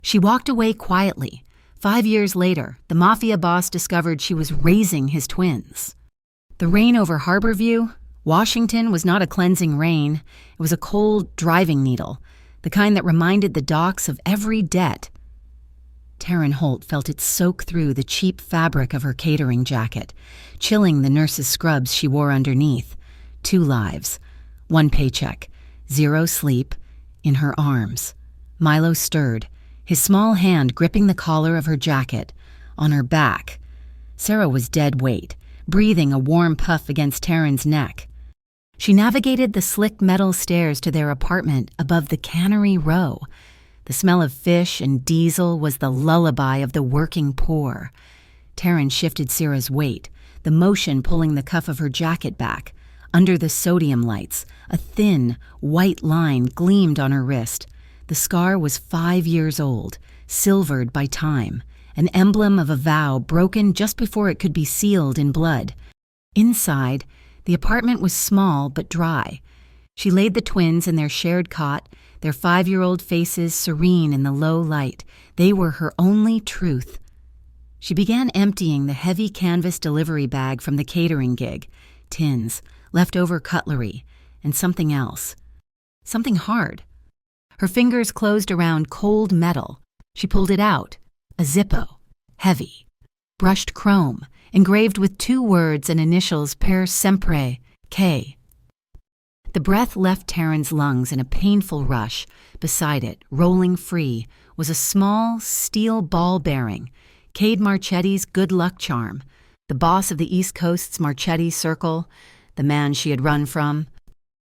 She walked away quietly. 5 years later, the Mafia boss discovered she was raising his twins. The rain over Harborview, Washington, was not a cleansing rain. It was a cold driving needle, the kind that reminded the docks of every debt. Taryn Holt felt it soak through the cheap fabric of her catering jacket, chilling the nurse's scrubs she wore underneath. 2 lives, 1 paycheck, 0 sleep, in her arms. Milo stirred, his small hand gripping the collar of her jacket. On her back, Sarah was dead weight, breathing a warm puff against Taryn's neck. She navigated the slick metal stairs to their apartment above the Cannery Row. The smell of fish and diesel was the lullaby of the working poor. Taryn shifted Sarah's weight, the motion pulling the cuff of her jacket back. Under the sodium lights, a thin, white line gleamed on her wrist. The scar was 5 years old, silvered by time, an emblem of a vow broken just before it could be sealed in blood. Inside, the apartment was small but dry. She laid the twins in their shared cot, their 5-year-old faces serene in the low light. They were her only truth. She began emptying the heavy canvas delivery bag from the catering gig, tins, leftover cutlery, and something else. Something hard. Her fingers closed around cold metal. She pulled it out. A Zippo. Heavy. Brushed chrome, engraved with 2 words and initials per sempre, K. The breath left Taryn's lungs in a painful rush. Beside it, rolling free, was a small steel ball bearing, Cade Marchetti's good luck charm, the boss of the East Coast's Marchetti Circle, the man she had run from.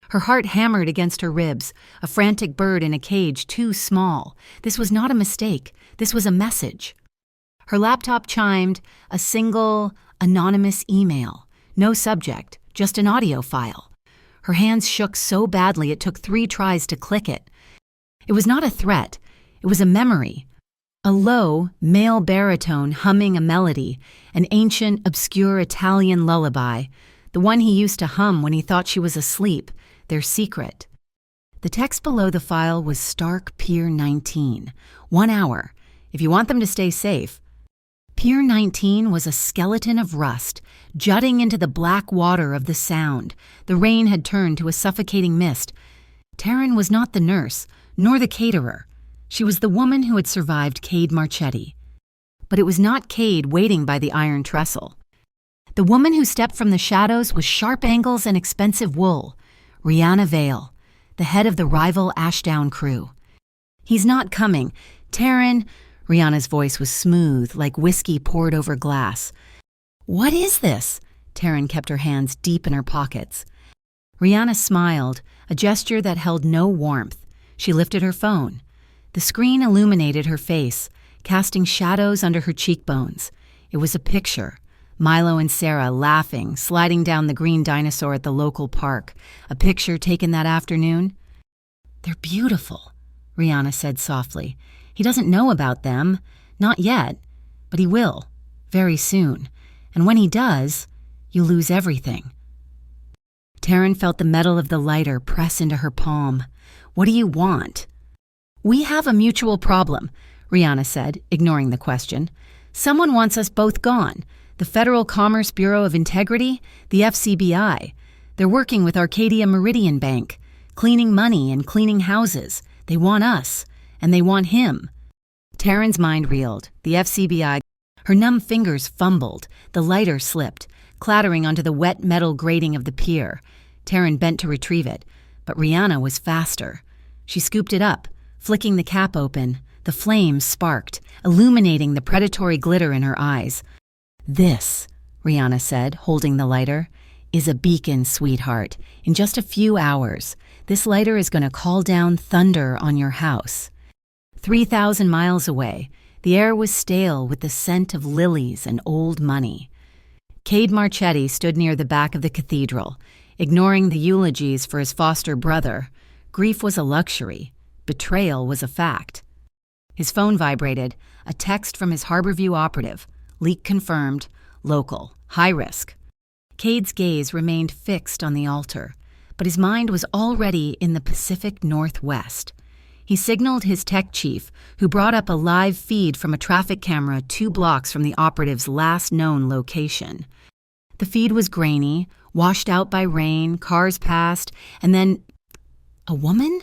Her heart hammered against her ribs, a frantic bird in a cage too small. This was not a mistake. This was a message. Her laptop chimed, a single, anonymous email. No subject, just an audio file. Her hands shook so badly it took 3 tries to click it. It was not a threat. It was a memory. A low, male baritone humming a melody, an ancient, obscure Italian lullaby, the one he used to hum when he thought she was asleep, their secret. The text below the file was Stark Pier 19. 1 hour. If you want them to stay safe. Pier 19 was a skeleton of rust, jutting into the black water of the Sound. The rain had turned to a suffocating mist. Taryn was not the nurse, nor the caterer. She was the woman who had survived Cade Marchetti. But it was not Cade waiting by the iron trestle. The woman who stepped from the shadows with sharp angles and expensive wool. Rihanna Vale, the head of the rival Ashdown crew. He's not coming. Taryn, Rihanna's voice was smooth, like whiskey poured over glass. What is this? Taryn kept her hands deep in her pockets. Rihanna smiled, a gesture that held no warmth. She lifted her phone. The screen illuminated her face, casting shadows under her cheekbones. It was a picture. Milo and Sarah laughing, sliding down the green dinosaur at the local park. A picture taken that afternoon. They're beautiful, Rihanna said softly. He doesn't know about them. Not yet. But he will. Very soon. And when he does, you lose everything. Taryn felt the metal of the lighter press into her palm. What do you want? We have a mutual problem, Rihanna said, ignoring the question. Someone wants us both gone. The Federal Commerce Bureau of Integrity, the FCBI. They're working with Arcadia Meridian Bank, cleaning money and cleaning houses. They want us, and they want him. Taryn's mind reeled. The FCBI. Her numb fingers fumbled. The lighter slipped, clattering onto the wet metal grating of the pier. Taryn bent to retrieve it, but Rihanna was faster. She scooped it up, flicking the cap open. The flames sparked, illuminating the predatory glitter in her eyes. This, Rihanna said, holding the lighter, is a beacon, sweetheart. In just a few hours, this lighter is going to call down thunder on your house. 3,000 miles away, the air was stale with the scent of lilies and old money. Cade Marchetti stood near the back of the cathedral, ignoring the eulogies for his foster brother. Grief was a luxury. Betrayal was a fact. His phone vibrated, a text from his Harborview operative. Leak confirmed, local, high risk. Cade's gaze remained fixed on the altar, but his mind was already in the Pacific Northwest. He signaled his tech chief, who brought up a live feed from a traffic camera 2 blocks from the operative's last known location. The feed was grainy, washed out by rain, cars passed, and then a woman?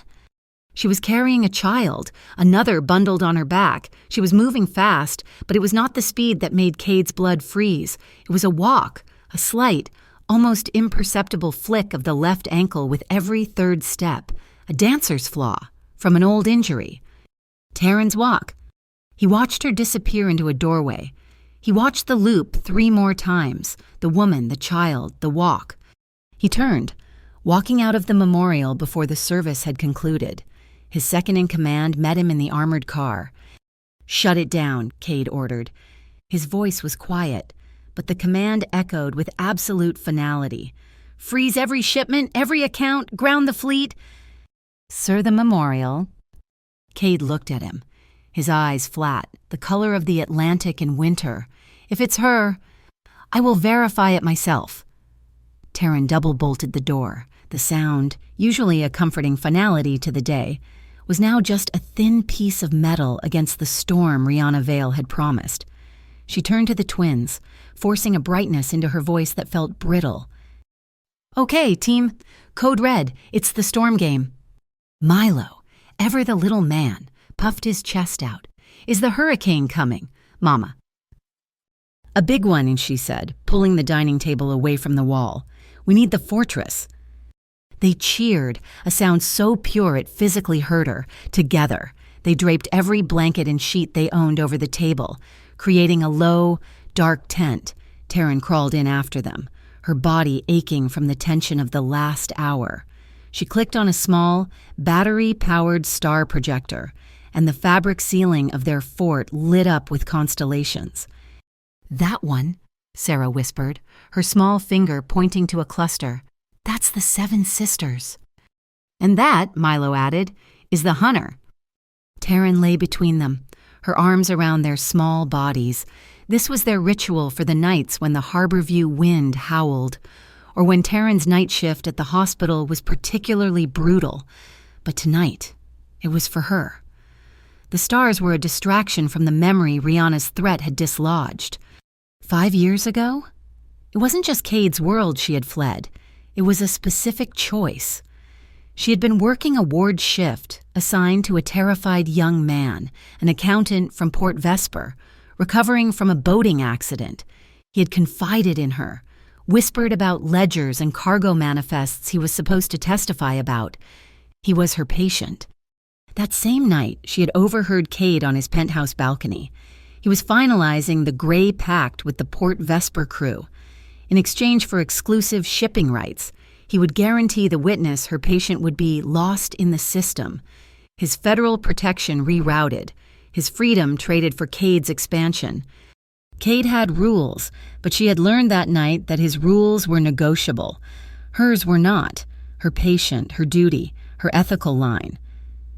She was carrying a child, another bundled on her back. She was moving fast, but it was not the speed that made Cade's blood freeze. It was a walk, a slight, almost imperceptible flick of the left ankle with every third step, a dancer's flaw from an old injury. Taryn's walk. He watched her disappear into a doorway. He watched the loop 3 more times, the woman, the child, the walk. He turned, walking out of the memorial before the service had concluded. His second-in-command met him in the armored car. "Shut it down," Cade ordered. His voice was quiet, but the command echoed with absolute finality. "Freeze every shipment, every account, ground the fleet." "Sir, the memorial." Cade looked at him, his eyes flat, the color of the Atlantic in winter. "If it's her, I will verify it myself." Taryn double-bolted the door. The sound, usually a comforting finality to the day, was now just a thin piece of metal against the storm Rihanna Vale had promised. She turned to the twins, forcing a brightness into her voice that felt brittle. "Okay, team. Code red. It's the storm game." Milo, ever the little man, puffed his chest out. "Is the hurricane coming, Mama?" "A big one," she said, pulling the dining table away from the wall. "We need the fortress." They cheered, a sound so pure it physically hurt her. Together, they draped every blanket and sheet they owned over the table, creating a low, dark tent. Taryn crawled in after them, her body aching from the tension of the last hour. She clicked on a small, battery-powered star projector, and the fabric ceiling of their fort lit up with constellations. "That one," Sarah whispered, her small finger pointing to a cluster. "That's the 7 sisters." "And that," Milo added, "is the hunter." Taryn lay between them, her arms around their small bodies. This was their ritual for the nights when the Harborview wind howled, or when Taryn's night shift at the hospital was particularly brutal. But tonight, it was for her. The stars were a distraction from the memory Rihanna's threat had dislodged. 5 years ago? It wasn't just Cade's world she had fled. It was a specific choice. She had been working a ward shift assigned to a terrified young man, an accountant from Port Vesper, recovering from a boating accident. He had confided in her, whispered about ledgers and cargo manifests he was supposed to testify about. He was her patient. That same night, she had overheard Cade on his penthouse balcony. He was finalizing the Gray Pact with the Port Vesper crew. In exchange for exclusive shipping rights, he would guarantee the witness her patient would be lost in the system, his federal protection rerouted, his freedom traded for Cade's expansion. Cade had rules, but she had learned that night that his rules were negotiable. Hers were not, her patient, her duty, her ethical line.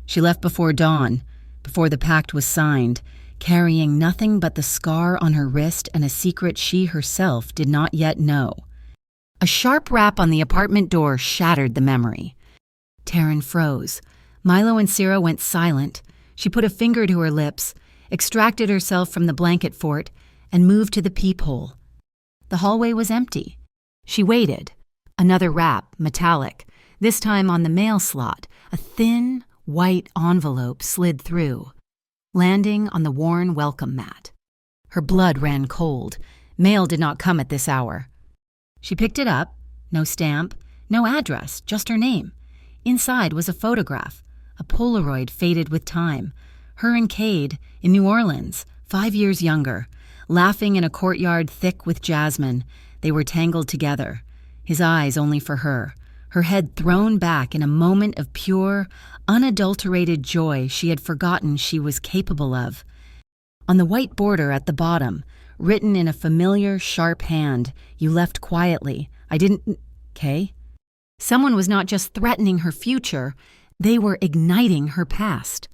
She left before dawn, before the pact was signed, carrying nothing but the scar on her wrist and a secret she herself did not yet know. A sharp rap on the apartment door shattered the memory. Taryn froze. Milo and Sarah went silent. She put a finger to her lips, extracted herself from the blanket fort, and moved to the peephole. The hallway was empty. She waited. Another rap, metallic, this time on the mail slot. A thin, white envelope slid through, landing on the worn welcome mat. Her blood ran cold. Mail did not come at this hour. She picked it up. No stamp, no address, just her name. Inside was a photograph, a Polaroid faded with time. Her and Cade, in New Orleans, 5 years younger, laughing in a courtyard thick with jasmine. They were tangled together, his eyes only for her head thrown back in a moment of pure, unadulterated joy she had forgotten she was capable of. On the white border at the bottom, written in a familiar, sharp hand, "You left quietly. I didn't..." Kay? Someone was not just threatening her future, they were igniting her past.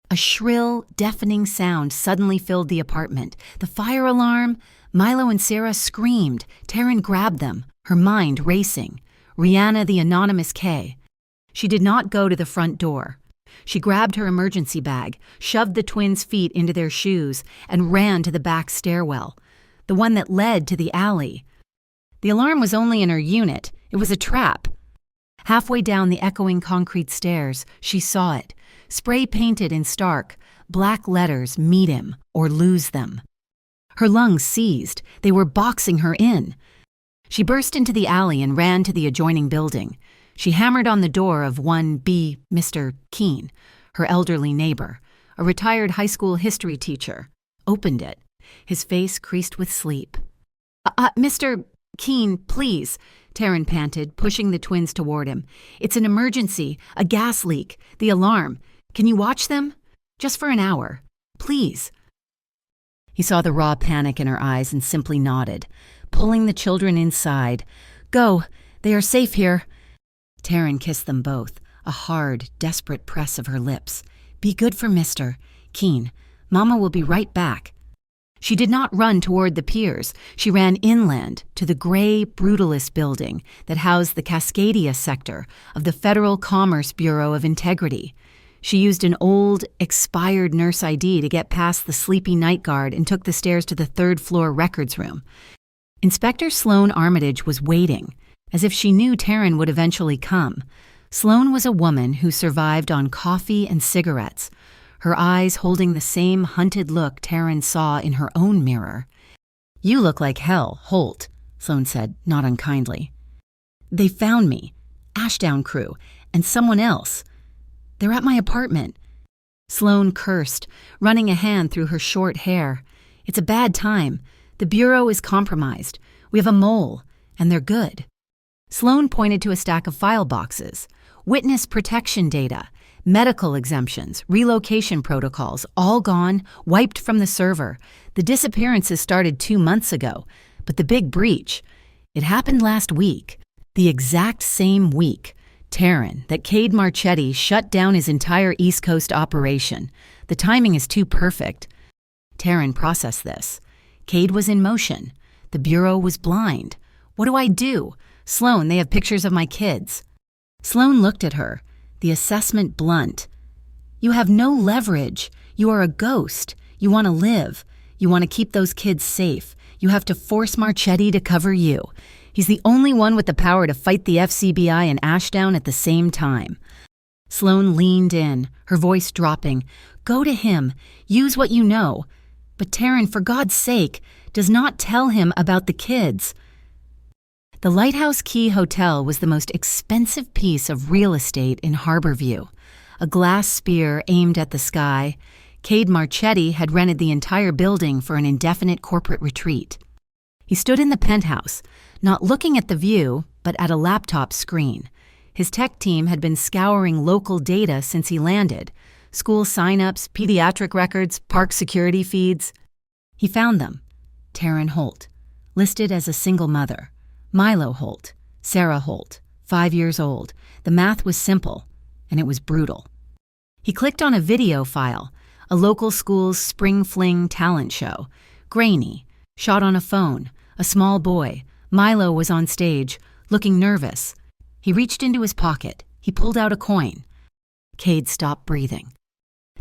A shrill, deafening sound suddenly filled the apartment. The fire alarm. Milo and Sarah screamed. Taryn grabbed them, her mind racing. Rihanna, the anonymous K. She did not go to the front door. She grabbed her emergency bag, shoved the twins' feet into their shoes, and ran to the back stairwell, the one that led to the alley. The alarm was only in her unit. It was a trap. Halfway down the echoing concrete stairs, she saw it, spray-painted in stark, black letters, "Meet him or lose them." Her lungs seized. They were boxing her in. She burst into the alley and ran to the adjoining building. She hammered on the door of Mr. Keene, her elderly neighbor, a retired high school history teacher, opened it, his face creased with sleep. Mr. Keene, please," Taryn panted, pushing the twins toward him. "It's an emergency, a gas leak, the alarm. Can you watch them? Just for an hour. Please." He saw the raw panic in her eyes and simply nodded, pulling the children inside. "Go, they are safe here." Taryn kissed them both, a hard, desperate press of her lips. "Be good for Mr. Keene. Mama will be right back." She did not run toward the piers. She ran inland to the gray brutalist building that housed the Cascadia sector of the Federal Commerce Bureau of Integrity. She used an old, expired nurse ID to get past the sleepy night guard and took the stairs to the third-floor records room. Inspector Sloane Armitage was waiting, as if she knew Taryn would eventually come. Sloane was a woman who survived on coffee and cigarettes, her eyes holding the same hunted look Taryn saw in her own mirror. "You look like hell, Holt," Sloane said, not unkindly. "They found me, Ashdown crew, and someone else. They're at my apartment." Sloane cursed, running a hand through her short hair. "It's a bad time. The Bureau is compromised. We have a mole, and they're good." Sloane pointed to a stack of file boxes. Witness protection data, medical exemptions, relocation protocols, all gone, wiped from the server. The disappearances started 2 months ago, but the big breach, it happened last week. The exact same week, Taryn, that Cade Marchetti shut down his entire East Coast operation. The timing is too perfect. Taryn processed this. Cade was in motion. The Bureau was blind. What do I do? "Sloane, they have pictures of my kids." Sloane looked at her, the assessment blunt. "You have no leverage. You are a ghost. You want to live. You want to keep those kids safe. You have to force Marchetti to cover you. He's the only one with the power to fight the FCBI and Ashdown at the same time." Sloane leaned in, her voice dropping. "Go to him. Use what you know. But Taryn, for God's sake, does not tell him about the kids." The Lighthouse Key Hotel was the most expensive piece of real estate in Harborview. A glass spear aimed at the sky, Cade Marchetti had rented the entire building for an indefinite corporate retreat. He stood in the penthouse, not looking at the view, but at a laptop screen. His tech team had been scouring local data since he landed: school sign-ups, pediatric records, park security feeds. He found them. Taryn Holt, listed as a single mother. Milo Holt, Sarah Holt, 5 years old. The math was simple, and it was brutal. He clicked on a video file, a local school's spring fling talent show. Grainy, shot on a phone, a small boy. Milo was on stage, looking nervous. He reached into his pocket. He pulled out a coin. Cade stopped breathing.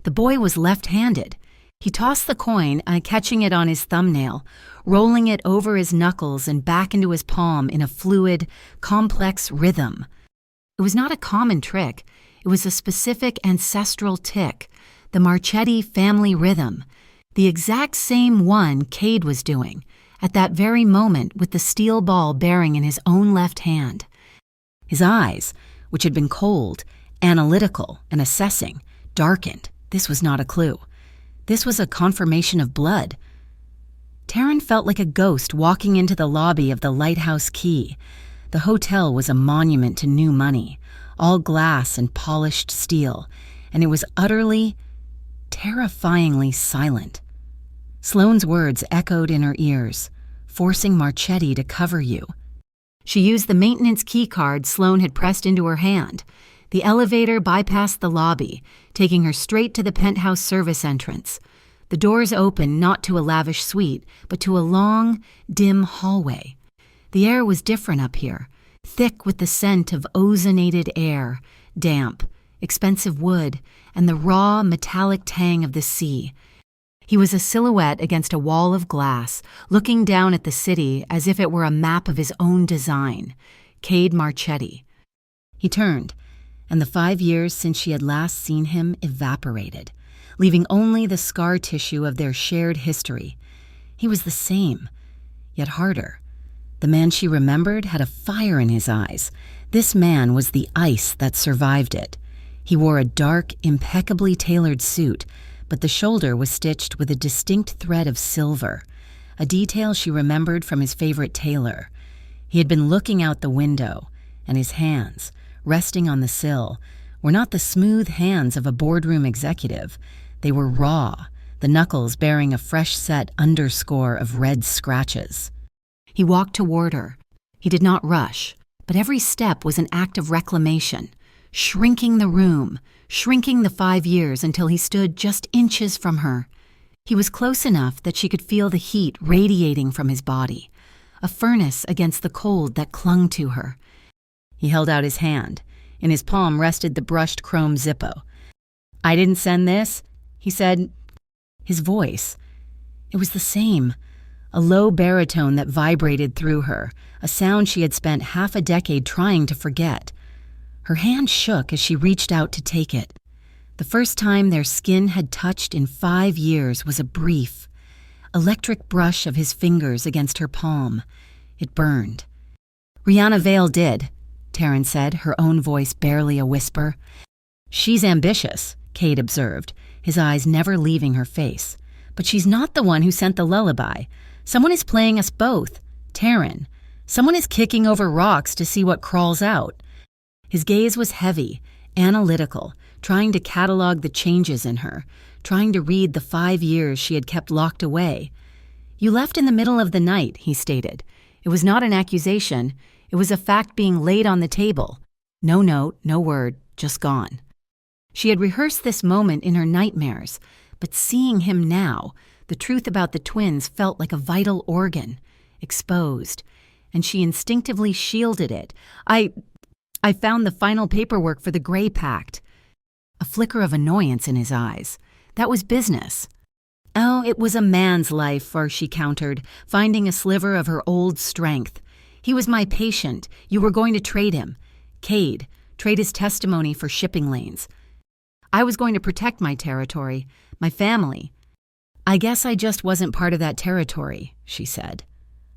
The boy was left-handed. He tossed the coin, catching it on his thumbnail, rolling it over his knuckles and back into his palm in a fluid, complex rhythm. It was not a common trick. It was a specific ancestral tick, the Marchetti family rhythm, the exact same one Cade was doing, at that very moment with the steel ball bearing in his own left hand. His eyes, which had been cold, analytical, and assessing, darkened. This was not a clue. This was a confirmation of blood. Taryn felt like a ghost walking into the lobby of the Lighthouse Key. The hotel was a monument to new money, all glass and polished steel, and it was utterly, terrifyingly silent. Sloane's words echoed in her ears, "Forcing Marchetti to cover you." She used the maintenance key card Sloane had pressed into her hand. The elevator bypassed the lobby, taking her straight to the penthouse service entrance. The doors opened not to a lavish suite, but to a long, dim hallway. The air was different up here, thick with the scent of ozonated air, damp, expensive wood, and the raw, metallic tang of the sea. He was a silhouette against a wall of glass, looking down at the city as if it were a map of his own design. Cade Marchetti. He turned, and the 5 years since she had last seen him evaporated, leaving only the scar tissue of their shared history. He was the same, yet harder. The man she remembered had a fire in his eyes. This man was the ice that survived it. He wore a dark, impeccably tailored suit, but the shoulder was stitched with a distinct thread of silver, a detail she remembered from his favorite tailor. He had been looking out the window, and his hands, resting on the sill, were not the smooth hands of a boardroom executive. They were raw, the knuckles bearing a fresh-set underscore of red scratches. He walked toward her. He did not rush, but every step was an act of reclamation, shrinking the room, shrinking the 5 years until he stood just inches from her. He was close enough that she could feel the heat radiating from his body, a furnace against the cold that clung to her. He held out his hand. In his palm rested the brushed chrome Zippo. "I didn't send this," he said. His voice, it was the same, a low baritone that vibrated through her, a sound she had spent half a decade trying to forget. Her hand shook as she reached out to take it. The first time their skin had touched in 5 years was a brief, electric brush of his fingers against her palm. It burned. "Rihanna Vale did," Taryn said, her own voice barely a whisper. "She's ambitious," Cade observed, his eyes never leaving her face. "But she's not the one who sent the lullaby. Someone is playing us both. Taryn. Someone is kicking over rocks to see what crawls out." His gaze was heavy, analytical, trying to catalog the changes in her, trying to read the 5 years she had kept locked away. "You left in the middle of the night," he stated. It was not an accusation. It was a fact being laid on the table. No note, no word, just gone. She had rehearsed this moment in her nightmares, but seeing him now, the truth about the twins felt like a vital organ, exposed, and she instinctively shielded it. I found the final paperwork for the Gray Pact." A flicker of annoyance in his eyes. That was business. "Oh, it was a man's life," she countered, finding a sliver of her old strength. "He was my patient. You were going to trade him. Cade, trade his testimony for shipping lanes. I was going to protect my territory, my family. I guess I just wasn't part of that territory," she said.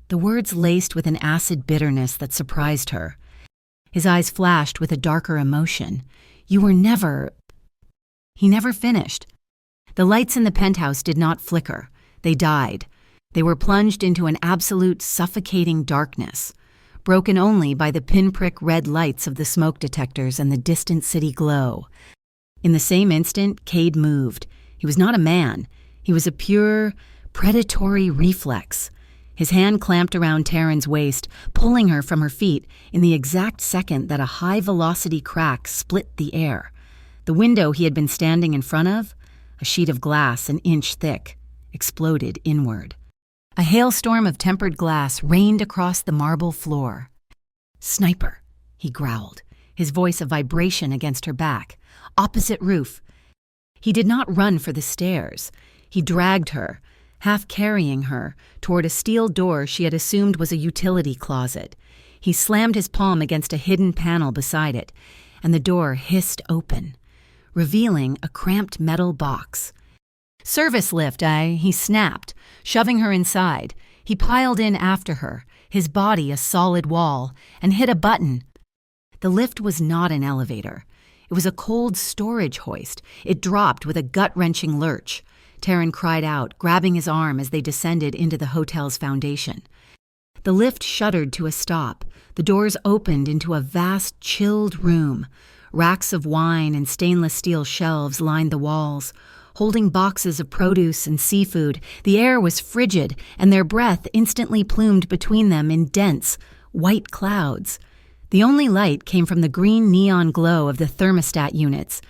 The words laced with an acid bitterness that surprised her. His eyes flashed with a darker emotion. "You were never—" He never finished. The lights in the penthouse did not flicker. They died. They were plunged into an absolute suffocating darkness, broken only by the pinprick red lights of the smoke detectors and the distant city glow. In the same instant, Cade moved. He was not a man. He was a pure, predatory reflex. His hand clamped around Taryn's waist, pulling her from her feet in the exact second that a high-velocity crack split the air. The window he had been standing in front of, a sheet of glass an inch thick, exploded inward. A hailstorm of tempered glass rained across the marble floor. "Sniper," he growled, his voice a vibration against her back. "Opposite roof." He did not run for the stairs. He dragged her, half carrying her, toward a steel door she had assumed was a utility closet. He slammed his palm against a hidden panel beside it, and the door hissed open, revealing a cramped metal box. "Service lift, he snapped, shoving her inside. He piled in after her, his body a solid wall, and hit a button. The lift was not an elevator. It was a cold storage hoist. It dropped with a gut-wrenching lurch. Taryn cried out, grabbing his arm as they descended into the hotel's foundation. The lift shuddered to a stop. The doors opened into a vast, chilled room. Racks of wine and stainless steel shelves lined the walls, holding boxes of produce and seafood. The air was frigid, and their breath instantly plumed between them in dense, white clouds. The only light came from the green neon glow of the thermostat units.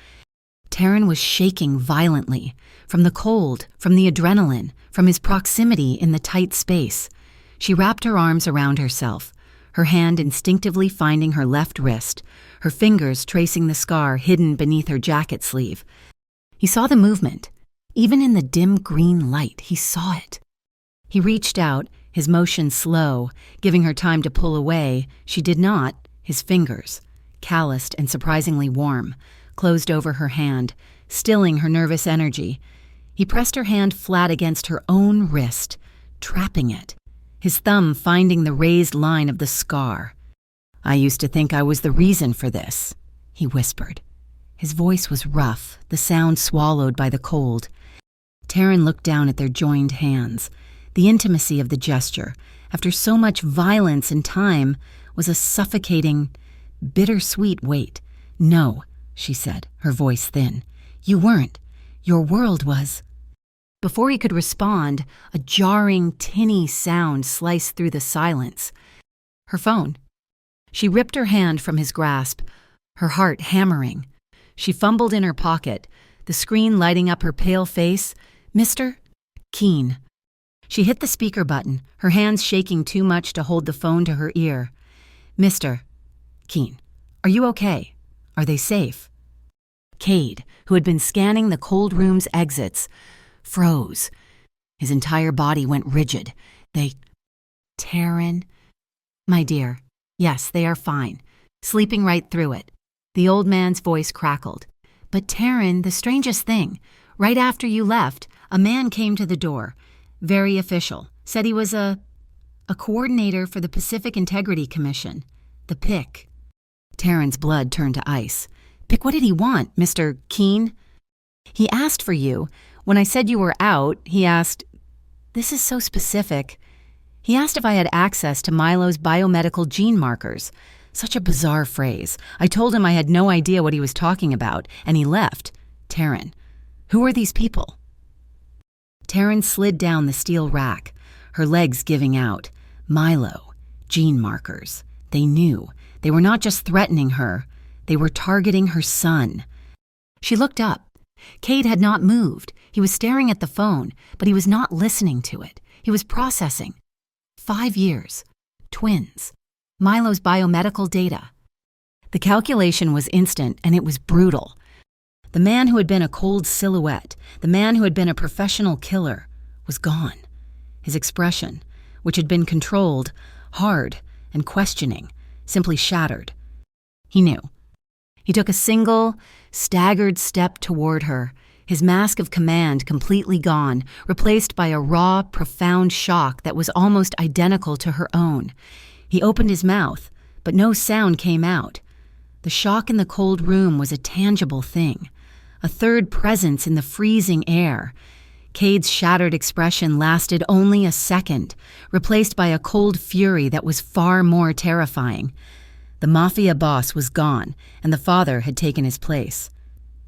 Taryn was shaking violently, from the cold, from the adrenaline, from his proximity in the tight space. She wrapped her arms around herself. her hand instinctively finding her left wrist, her fingers tracing the scar hidden beneath her jacket sleeve. He saw the movement. Even in the dim green light, he saw it. He reached out, his motion slow, giving her time to pull away. She did not. His fingers, calloused and surprisingly warm, closed over her hand, stilling her nervous energy. He pressed her hand flat against her own wrist, trapping it, his thumb finding the raised line of the scar. "I used to think I was the reason for this," he whispered. His voice was rough, the sound swallowed by the cold. Taryn looked down at their joined hands. The intimacy of the gesture, after so much violence and time, was a suffocating, bittersweet weight. "No," she said, her voice thin. "You weren't. Your world was." Before he could respond, a jarring, tinny sound sliced through the silence. Her phone. She ripped her hand from his grasp, her heart hammering. She fumbled in her pocket, the screen lighting up her pale face. "Mr. Keene." She hit the speaker button, her hands shaking too much to hold the phone to her ear. "Mr. Keene, are you okay? Are they safe?" Cade, who had been scanning the cold room's exits, froze. His entire body went rigid. Taryn. "My dear, yes, they are fine. Sleeping right through it." The old man's voice crackled. "But Taryn, the strangest thing. Right after you left, a man came to the door. Very official. Said he was a coordinator for the Pacific Integrity Commission. The PIC." Taryn's blood turned to ice. "PIC, what did he want, Mr. Keene?" "He asked for you. When I said you were out, he asked..." This is so specific. "He asked if I had access to Milo's biomedical gene markers." Such a bizarre phrase. I told him I had no idea what he was talking about, and he left. Taryn, who are these people? Taryn slid down the steel rack, her legs giving out. Milo, gene markers. They knew. They were not just threatening her. They were targeting her son. She looked up. Cade had not moved. He was staring at the phone, but he was not listening to it. He was processing. 5 years. Twins. Milo's biomedical data. The calculation was instant, and it was brutal. The man who had been a cold silhouette, the man who had been a professional killer, was gone. His expression, which had been controlled, hard, and questioning, simply shattered. He knew. He took a single, staggered step toward her, his mask of command completely gone, replaced by a raw, profound shock that was almost identical to her own. He opened his mouth, but no sound came out. The shock in the cold room was a tangible thing, a third presence in the freezing air. Cade's shattered expression lasted only a second, replaced by a cold fury that was far more terrifying. The Mafia boss was gone, and the father had taken his place.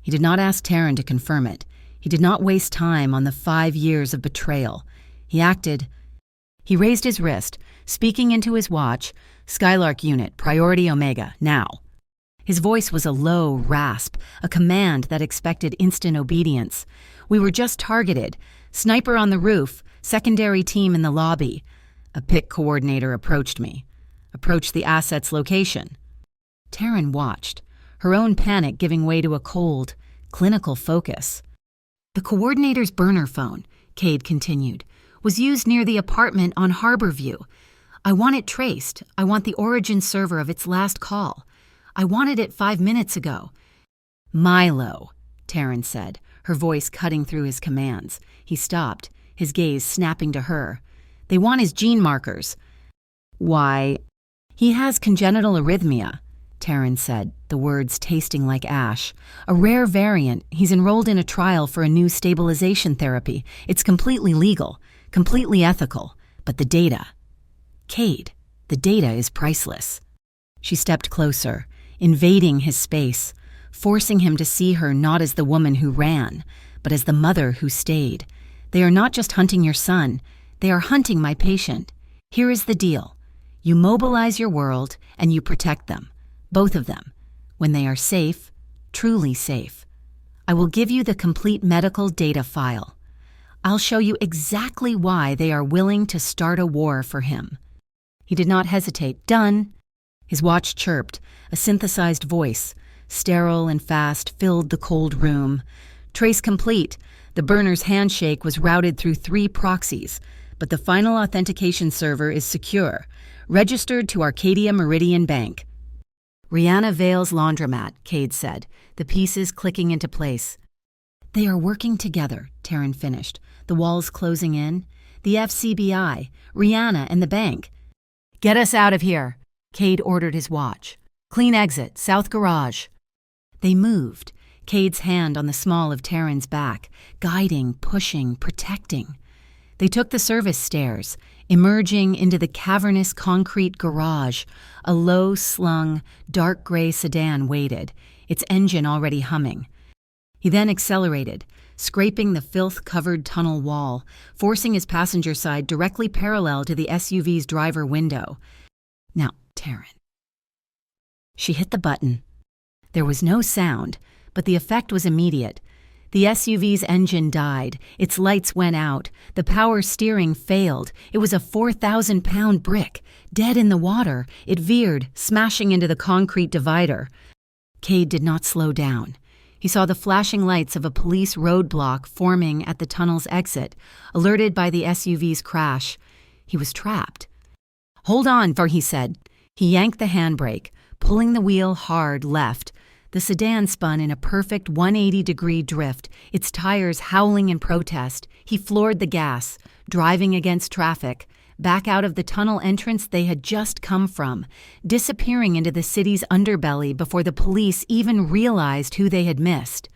He did not ask Taryn to confirm it. He did not waste time on the 5 years of betrayal. He acted. He raised his wrist, speaking into his watch, "Skylark Unit, Priority Omega, now." His voice was a low rasp, a command that expected instant obedience. "We were just targeted. Sniper on the roof, secondary team in the lobby." A PIC coordinator approached me. Approached the asset's location. Taryn watched, her own panic giving way to a cold, clinical focus. "The coordinator's burner phone," Cade continued, "was used near the apartment on Harborview. I want it traced. I want the origin server of its last call. I wanted it 5 minutes ago." "Milo," Taryn said, her voice cutting through his commands. He stopped, his gaze snapping to her. "They want his gene markers." "Why?" "He has congenital arrhythmia," Taryn said, the words tasting like ash. "A rare variant. He's enrolled in a trial for a new stabilization therapy. It's completely legal, completely ethical. But the data... Cade, the data is priceless." She stepped closer, invading his space, forcing him to see her not as the woman who ran, but as the mother who stayed. "They are not just hunting your son. They are hunting my patient. Here is the deal. You mobilize your world, and you protect them. Both of them. When they are safe, truly safe. I will give you the complete medical data file. I'll show you exactly why they are willing to start a war for him." He did not hesitate. "Done." His watch chirped. A synthesized voice, sterile and fast, filled the cold room. "Trace complete." The burner's handshake was routed through 3 proxies, but the final authentication server is secure. Registered to Arcadia Meridian Bank. "Rihanna Vale's laundromat," Cade said, the pieces clicking into place. "They are working together," Taryn finished, the walls closing in. "The FCBI, Rihanna, and the bank." "Get us out of here," Cade ordered his watch. "Clean exit, south garage." They moved, Cade's hand on the small of Taryn's back, guiding, pushing, protecting. They took the service stairs, emerging into the cavernous concrete garage. A low-slung, dark gray sedan waited, its engine already humming. He then accelerated, scraping the filth-covered tunnel wall, forcing his passenger side directly parallel to the SUV's driver window. "Now, Taryn." She hit the button. There was no sound, but the effect was immediate. The SUV's engine died, its lights went out, the power steering failed. It was a 4,000-pound brick. Dead in the water, it veered, smashing into the concrete divider. Cade did not slow down. He saw the flashing lights of a police roadblock forming at the tunnel's exit, alerted by the SUV's crash. He was trapped. "Hold on," he said. He yanked the handbrake, pulling the wheel hard left. The sedan spun in a perfect 180-degree drift, its tires howling in protest. He floored the gas, driving against traffic, back out of the tunnel entrance they had just come from, disappearing into the city's underbelly before the police even realized who they had missed.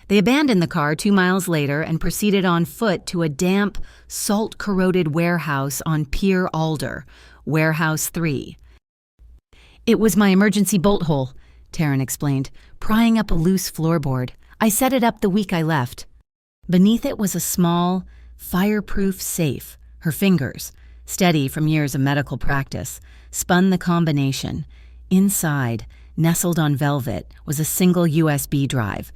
They abandoned the car 2 miles later and proceeded on foot to a damp, salt-corroded warehouse on Pier Alder, Warehouse 3. "It was my emergency bolt hole," Taryn explained, prying up a loose floorboard. "I set it up the week I left." Beneath it was a small, fireproof safe. Her fingers, steady from years of medical practice, spun the combination. Inside, nestled on velvet, was a single USB drive.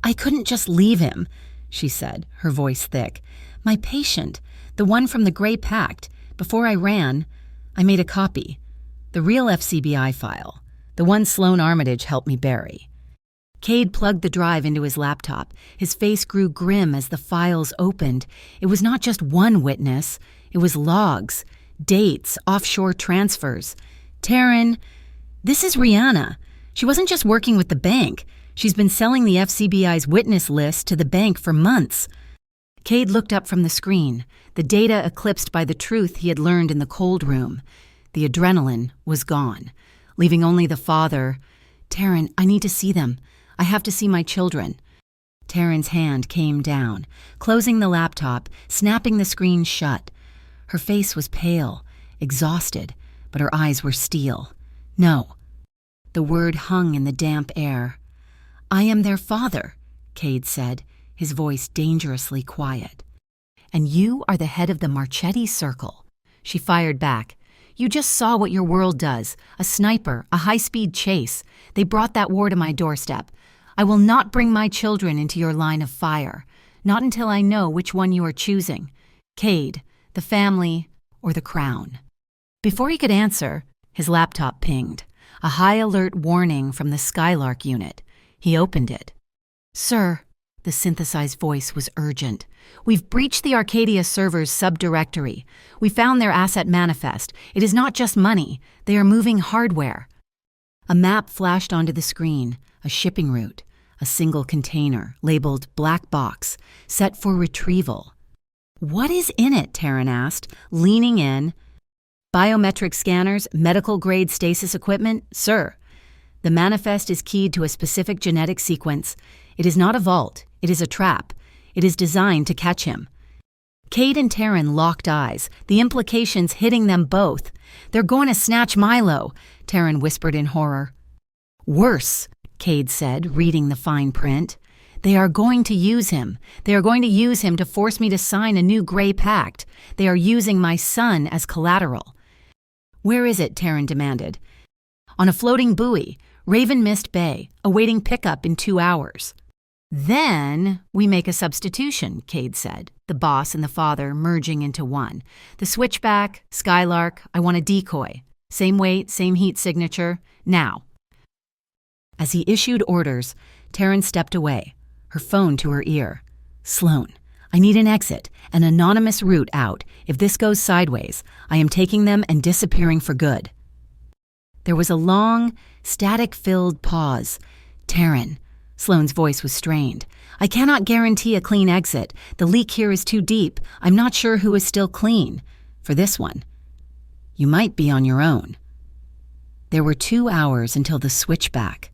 "I couldn't just leave him," she said, her voice thick. "My patient, the one from the Gray Pact. Before I ran, I made a copy. The real FCBI file. The one Sloan Armitage helped me bury." Cade plugged the drive into his laptop. His face grew grim as the files opened. It was not just one witness. It was logs, dates, offshore transfers. "Taryn, this is Rihanna. She wasn't just working with the bank. She's been selling the FCBI's witness list to the bank for months." Cade looked up from the screen, the data eclipsed by the truth he had learned in the cold room. The adrenaline was gone, leaving only the father. "Taryn, I need to see them. I have to see my children." Taryn's hand came down, closing the laptop, snapping the screen shut. Her face was pale, exhausted, but her eyes were steel. "No." The word hung in the damp air. "I am their father," Cade said, his voice dangerously quiet. "And you are the head of the Marchetti Circle." She fired back. "You just saw what your world does. A sniper, a high-speed chase. They brought that war to my doorstep. I will not bring my children into your line of fire. Not until I know which one you are choosing. Cade, the family, or the crown." Before he could answer, his laptop pinged. A high-alert warning from the Skylark unit. He opened it. "Sir," the synthesized voice was urgent. "We've breached the Arcadia server's subdirectory. We found their asset manifest. It is not just money. They are moving hardware." A map flashed onto the screen, a shipping route, a single container labeled Black Box, set for retrieval. "What is in it?" Taryn asked, leaning in. "Biometric scanners, medical-grade stasis equipment, sir. The manifest is keyed to a specific genetic sequence. It is not a vault. It is a trap. It is designed to catch him." Cade and Taryn locked eyes, the implications hitting them both. "They're going to snatch Milo," Taryn whispered in horror. "Worse," Cade said, reading the fine print. "They are going to use him. They are going to use him to force me to sign a new Gray Pact. They are using my son as collateral." "Where is it?" Taryn demanded. "On a floating buoy, Raven Mist Bay, awaiting pickup in 2 hours." Then we make a substitution, Cade said, the boss and the father merging into one. The switchback, Skylark, I want a decoy. Same weight, same heat signature. Now. As he issued orders, Taryn stepped away, her phone to her ear. Sloan, I need an exit, an anonymous route out. If this goes sideways, I am taking them and disappearing for good. There was a long, static-filled pause. Taryn. Sloane's voice was strained. I cannot guarantee a clean exit. The leak here is too deep. I'm not sure who is still clean. For this one. You might be on your own. There were 2 hours until the switchback.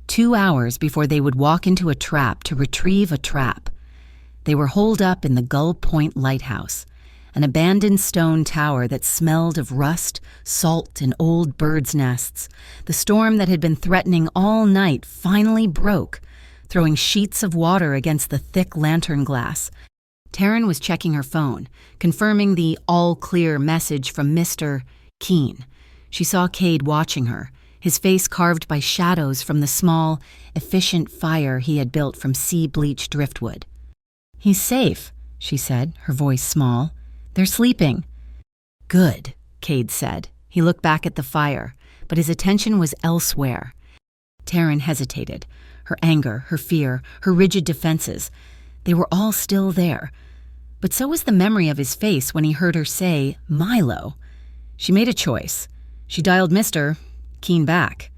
2 hours before they would walk into a trap to retrieve a trap. They were holed up in the Gull Point Lighthouse, an abandoned stone tower that smelled of rust, salt, and old birds' nests. The storm that had been threatening all night finally broke, throwing sheets of water against the thick lantern glass. Taryn was checking her phone, confirming the all-clear message from Mr. Keene. She saw Cade watching her, his face carved by shadows from the small, efficient fire he had built from sea-bleached driftwood. He's safe, she said, her voice small. They're sleeping. Good, Cade said. He looked back at the fire, but his attention was elsewhere. Taryn hesitated. Her anger, her fear, her rigid defenses. They were all still there. But so was the memory of his face when he heard her say, Milo. She made a choice. She dialed Mr. Keene back.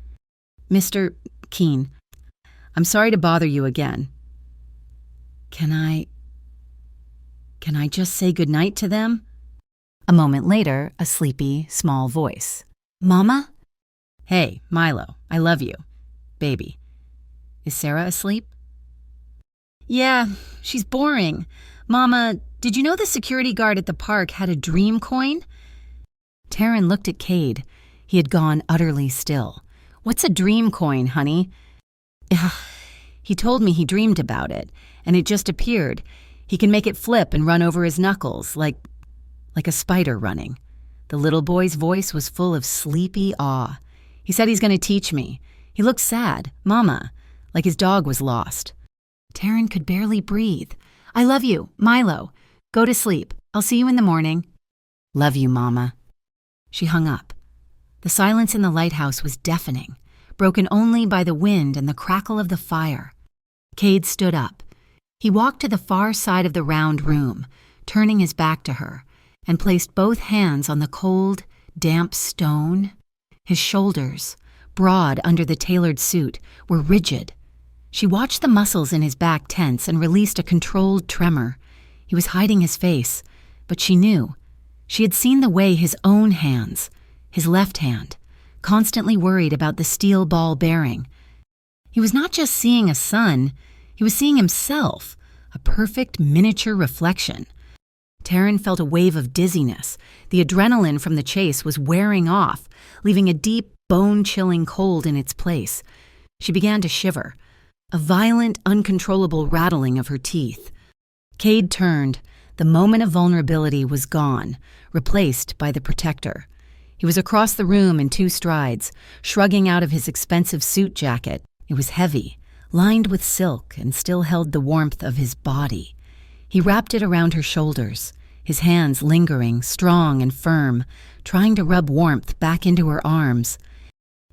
Mr. Keene, I'm sorry to bother you again. Can I just say goodnight to them? A moment later, a sleepy, small voice. Mama? Hey, Milo, I love you. Baby. Is Sarah asleep? Yeah, she's boring. Mama, did you know the security guard at the park had a dream coin? Taryn looked at Cade. He had gone utterly still. What's a dream coin, honey? He told me he dreamed about it, and it just appeared. He can make it flip and run over his knuckles, like a spider running. The little boy's voice was full of sleepy awe. He said he's going to teach me. He looked sad, Mama, like his dog was lost. Taryn could barely breathe. I love you, Milo. Go to sleep. I'll see you in the morning. Love you, Mama. She hung up. The silence in the lighthouse was deafening, broken only by the wind and the crackle of the fire. Cade stood up. He walked to the far side of the round room, turning his back to her, and placed both hands on the cold, damp stone. His shoulders, broad under the tailored suit, were rigid. She watched the muscles in his back tense and released a controlled tremor. He was hiding his face, but she knew. She had seen the way his own hands, his left hand, constantly worried about the steel ball bearing. He was not just seeing a son, he was seeing himself, a perfect miniature reflection. Taryn felt a wave of dizziness. The adrenaline from the chase was wearing off, leaving a deep, bone-chilling cold in its place. She began to shiver, a violent, uncontrollable rattling of her teeth. Cade turned. The moment of vulnerability was gone, replaced by the protector. He was across the room in 2 strides, shrugging out of his expensive suit jacket. It was heavy, lined with silk, and still held the warmth of his body. He wrapped it around her shoulders, his hands lingering, strong and firm, trying to rub warmth back into her arms.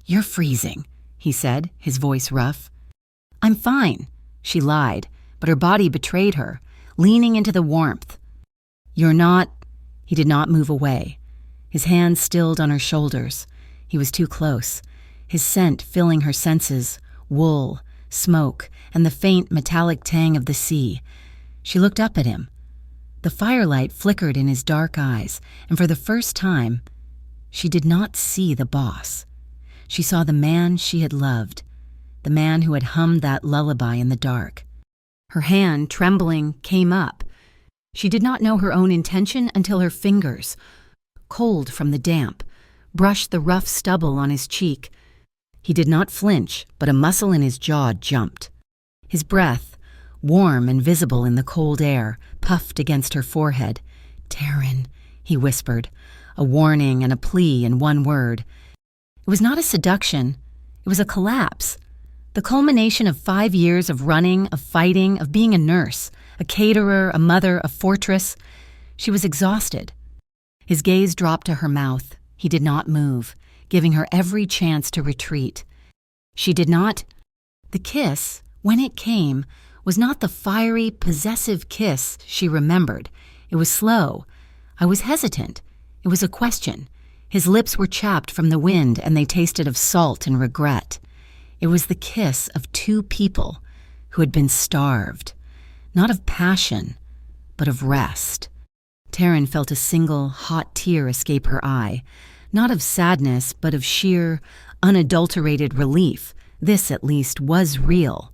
You're freezing, he said, his voice rough. I'm fine, she lied, but her body betrayed her, leaning into the warmth. You're not. He did not move away. His hands stilled on her shoulders. He was too close, his scent filling her senses, wool, smoke, and the faint metallic tang of the sea. She looked up at him. The firelight flickered in his dark eyes, and for the first time, she did not see the boss. She saw the man she had loved, the man who had hummed that lullaby in the dark. Her hand, trembling, came up. She did not know her own intention until her fingers, cold from the damp, brushed the rough stubble on his cheek. He did not flinch, but a muscle in his jaw jumped. His breath, warm and visible in the cold air, puffed against her forehead. Taryn, he whispered, a warning and a plea in one word. It was not a seduction. It was a collapse. The culmination of 5 years of running, of fighting, of being a nurse, a caterer, a mother, a fortress. She was exhausted. His gaze dropped to her mouth. He did not move, giving her every chance to retreat. She did not. The kiss, when it came, was not the fiery, possessive kiss she remembered. It was slow. I was hesitant. It was a question. His lips were chapped from the wind, and they tasted of salt and regret. It was the kiss of two people who had been starved, not of passion, but of rest. Taryn felt a single, hot tear escape her eye, not of sadness, but of sheer, unadulterated relief. This, at least, was real.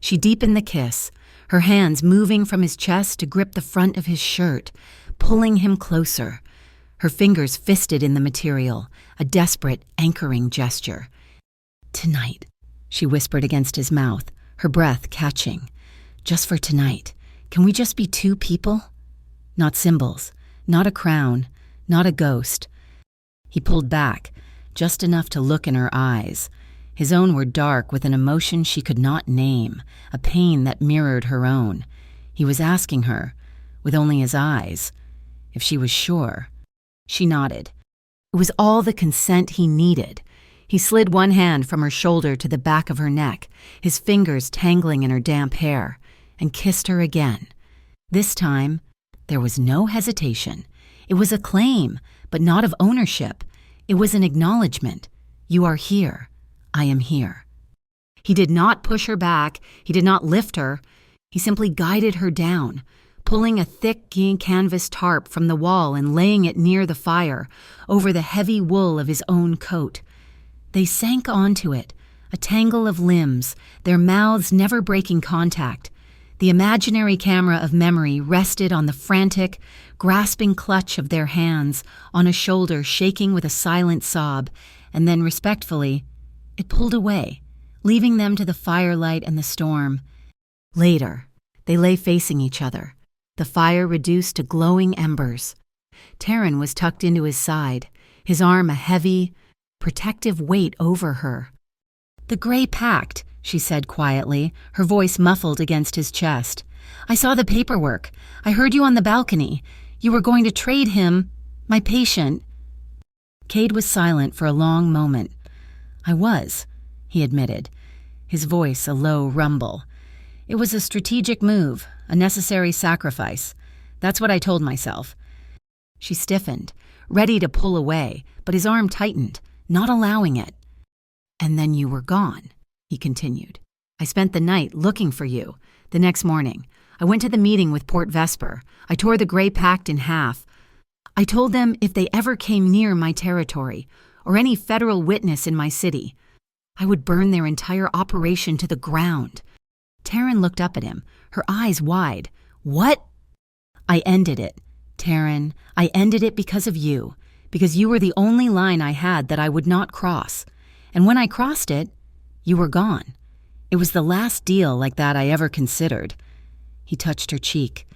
She deepened the kiss, her hands moving from his chest to grip the front of his shirt, pulling him closer. Her fingers fisted in the material, a desperate, anchoring gesture. "Tonight," she whispered against his mouth, her breath catching. "Just for tonight. Can we just be two people? Not symbols, not a crown, not a ghost." He pulled back, just enough to look in her eyes. His own were dark with an emotion she could not name, a pain that mirrored her own. He was asking her, with only his eyes, if she was sure. She nodded. It was all the consent he needed. He slid one hand from her shoulder to the back of her neck, his fingers tangling in her damp hair, and kissed her again. This time, there was no hesitation. It was a claim, but not of ownership. It was an acknowledgement. "You are here. I am here." He did not push her back. He did not lift her. He simply guided her down, pulling a thick canvas tarp from the wall and laying it near the fire, over the heavy wool of his own coat. They sank onto it, a tangle of limbs, their mouths never breaking contact. The imaginary camera of memory rested on the frantic, grasping clutch of their hands, on a shoulder shaking with a silent sob, and then respectfully, it pulled away, leaving them to the firelight and the storm. Later, they lay facing each other, the fire reduced to glowing embers. Taryn was tucked into his side, his arm a heavy, protective weight over her. "The Gray Pact," she said quietly, her voice muffled against his chest. "I saw the paperwork. I heard you on the balcony. You were going to trade him, my patient." Cade was silent for a long moment. "I was," he admitted, his voice a low rumble. "It was a strategic move, a necessary sacrifice. That's what I told myself." She stiffened, ready to pull away, but his arm tightened, not allowing it. "And then you were gone," he continued. "I spent the night looking for you. The next morning, I went to the meeting with Port Vesper. I tore the Gray Pact in half. I told them if they ever came near my territory, or any federal witness in my city, I would burn their entire operation to the ground." Taryn looked up at him, her eyes wide. "What?" "I ended it, Taryn. I ended it because of you, because you were the only line I had that I would not cross. And when I crossed it, you were gone. It was the last deal like that I ever considered." He touched her cheek.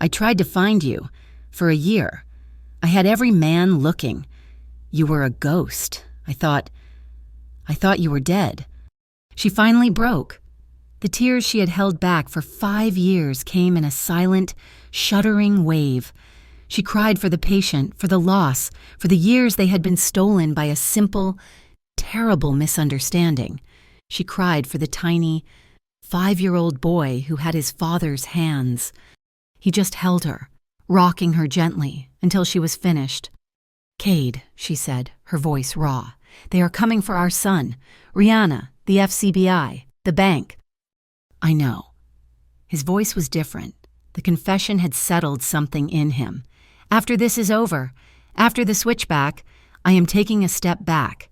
"I tried to find you, for a year. I had every man looking. You were a ghost. I thought you were dead." She finally broke. The tears she had held back for 5 years came in a silent, shuddering wave. She cried for the patient, for the loss, for the years they had been stolen by a simple, terrible misunderstanding. She cried for the tiny, 5-year-old boy who had his father's hands. He just held her, rocking her gently until she was finished. "Cade," she said, her voice raw, "they are coming for our son. Rihanna, the FCBI, the bank." "I know." His voice was different. The confession had settled something in him. "After this is over, after the switchback, I am taking a step back."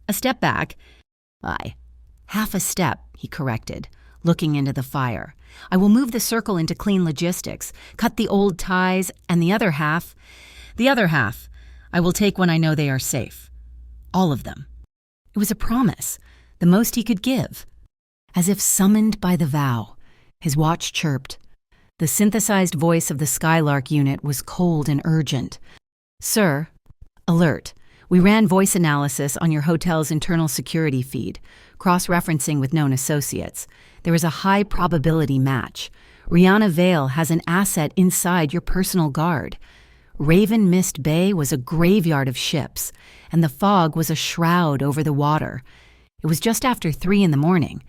"A step back?" "Aye. Half a step," he corrected, looking into the fire. "I will move the circle into clean logistics, cut the old ties, and the other half, I will take when I know they are safe. All of them." It was a promise, the most he could give. As if summoned by the vow, his watch chirped. The synthesized voice of the Skylark unit was cold and urgent. "Sir, alert. We ran voice analysis on your hotel's internal security feed. cross-referencing with known associates. There is a high probability match. Rihanna Vale has an asset inside your personal guard. Raven Mist Bay was a graveyard of ships, and the fog was a shroud over the water. It was just after 3 in the morning.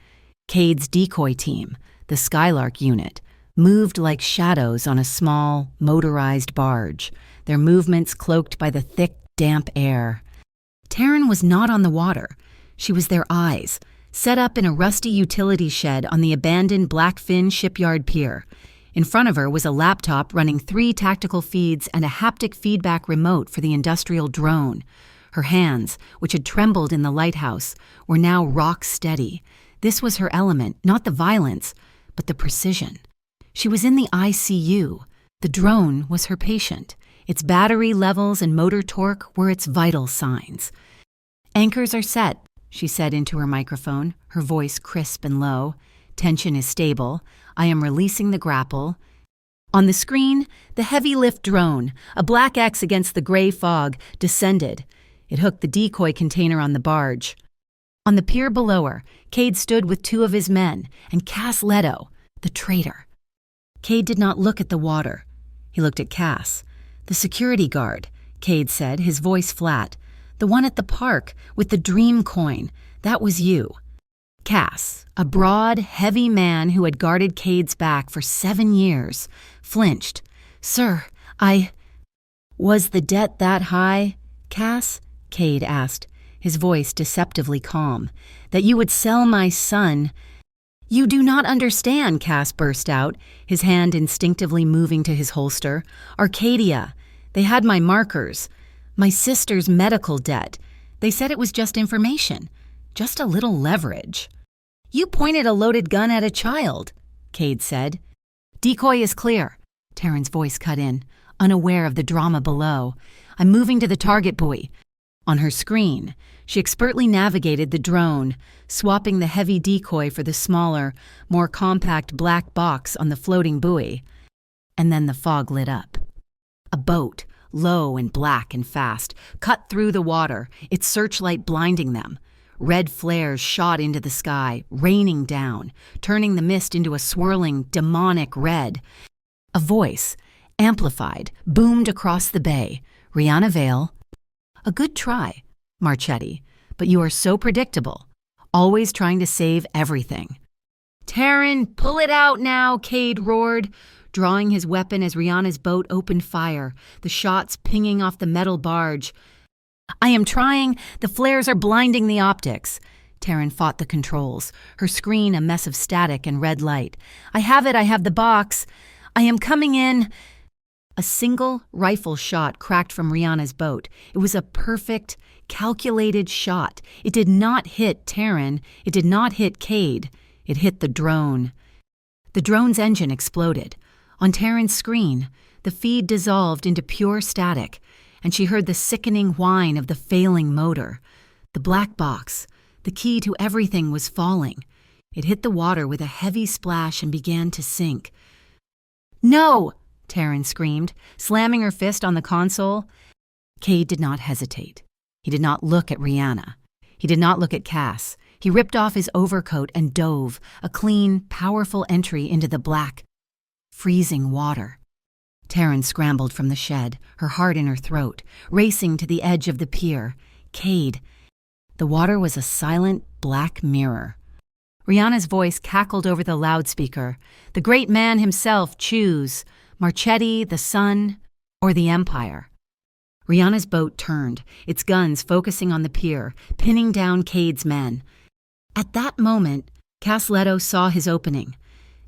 Cade's decoy team, the Skylark unit, moved like shadows on a small, motorized barge, their movements cloaked by the thick, damp air. Taryn was not on the water. She was their eyes, set up in a rusty utility shed on the abandoned Blackfin shipyard pier. In front of her was a laptop running 3 tactical feeds and a haptic feedback remote for the industrial drone. Her hands, which had trembled in the lighthouse, were now rock steady. This was her element, not the violence, but the precision. She was in the ICU. The drone was her patient. Its battery levels and motor torque were its vital signs. "Anchors are set," she said into her microphone, her voice crisp and low. "Tension is stable. I am releasing the grapple." On the screen, the heavy lift drone, a black X against the gray fog, descended. It hooked the decoy container on the barge. On the pier below her, Cade stood with 2 of his men, and Cass Leto, the traitor. Cade did not look at the water. He looked at Cass. "The security guard," Cade said, his voice flat. "The one at the park, with the dream coin. That was you." Cass, a broad, heavy man who had guarded Cade's back for 7 years, flinched. "Sir, Was the debt that high, Cass?" Cade asked, his voice deceptively calm. "That you would sell my son—" "You do not understand," Cass burst out, his hand instinctively moving to his holster. "Arcadia. They had my markers. My sister's medical debt. They said it was just information. Just a little leverage." "You pointed a loaded gun at a child," Cade said. "Decoy is clear," Taryn's voice cut in, unaware of the drama below. "I'm moving to the target buoy." On her screen, she expertly navigated the drone, swapping the heavy decoy for the smaller, more compact black box on the floating buoy. And then the fog lit up. A boat, low and black and fast, cut through the water, its searchlight blinding them. Red flares shot into the sky, raining down, turning the mist into a swirling, demonic red. A voice, amplified, boomed across the bay. "Rihanna Vale." "A good try, Marchetti, but you are so predictable, always trying to save everything." "Taryn, pull it out now," Cade roared, drawing his weapon as Rihanna's boat opened fire, the shots pinging off the metal barge. "I am trying. The flares are blinding the optics." Taryn fought the controls, her screen a mess of static and red light. I have the box. I am coming in." A single rifle shot cracked from Rihanna's boat. It was a perfect, calculated shot. It did not hit Taryn. It did not hit Cade. It hit the drone. The drone's engine exploded. On Taryn's screen, the feed dissolved into pure static, and she heard the sickening whine of the failing motor. The black box, the key to everything, was falling. It hit the water with a heavy splash and began to sink. "No!" Taryn screamed, slamming her fist on the console. Cade did not hesitate. He did not look at Rihanna. He did not look at Cass. He ripped off his overcoat and dove, a clean, powerful entry into the black, freezing water. Taryn scrambled from the shed, her heart in her throat, racing to the edge of the pier. Cade. The water was a silent, black mirror. Rihanna's voice cackled over the loudspeaker. "The great man himself, choose. Marchetti, the sun, or the Empire." Rihanna's boat turned, its guns focusing on the pier, pinning down Cade's men. At that moment, Cass Leto saw his opening.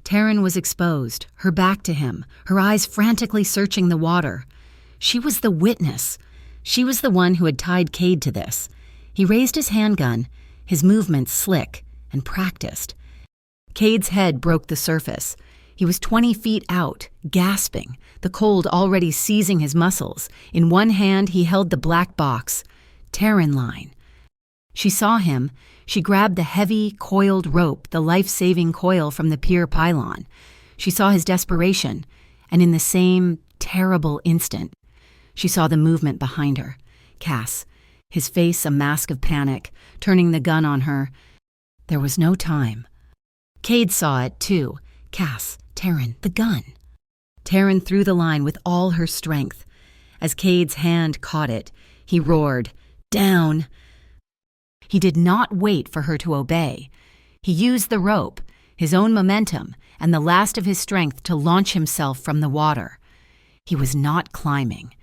Taryn was exposed, her back to him, her eyes frantically searching the water. She was the witness. She was the one who had tied Cade to this. He raised his handgun, his movements slick and practiced. Cade's head broke the surface. He was 20 feet out, gasping, the cold already seizing his muscles. In one hand, he held the black box. Taryn line. She saw him. She grabbed the heavy, coiled rope, the life-saving coil from the pier pylon. She saw his desperation, and in the same terrible instant, she saw the movement behind her. Cass, his face a mask of panic, turning the gun on her. There was no time. Cade saw it, too. Cass, Taryn, the gun. Taryn threw the line with all her strength. As Cade's hand caught it, he roared, "Down!" He did not wait for her to obey. He used the rope, his own momentum, and the last of his strength to launch himself from the water. He was not climbing.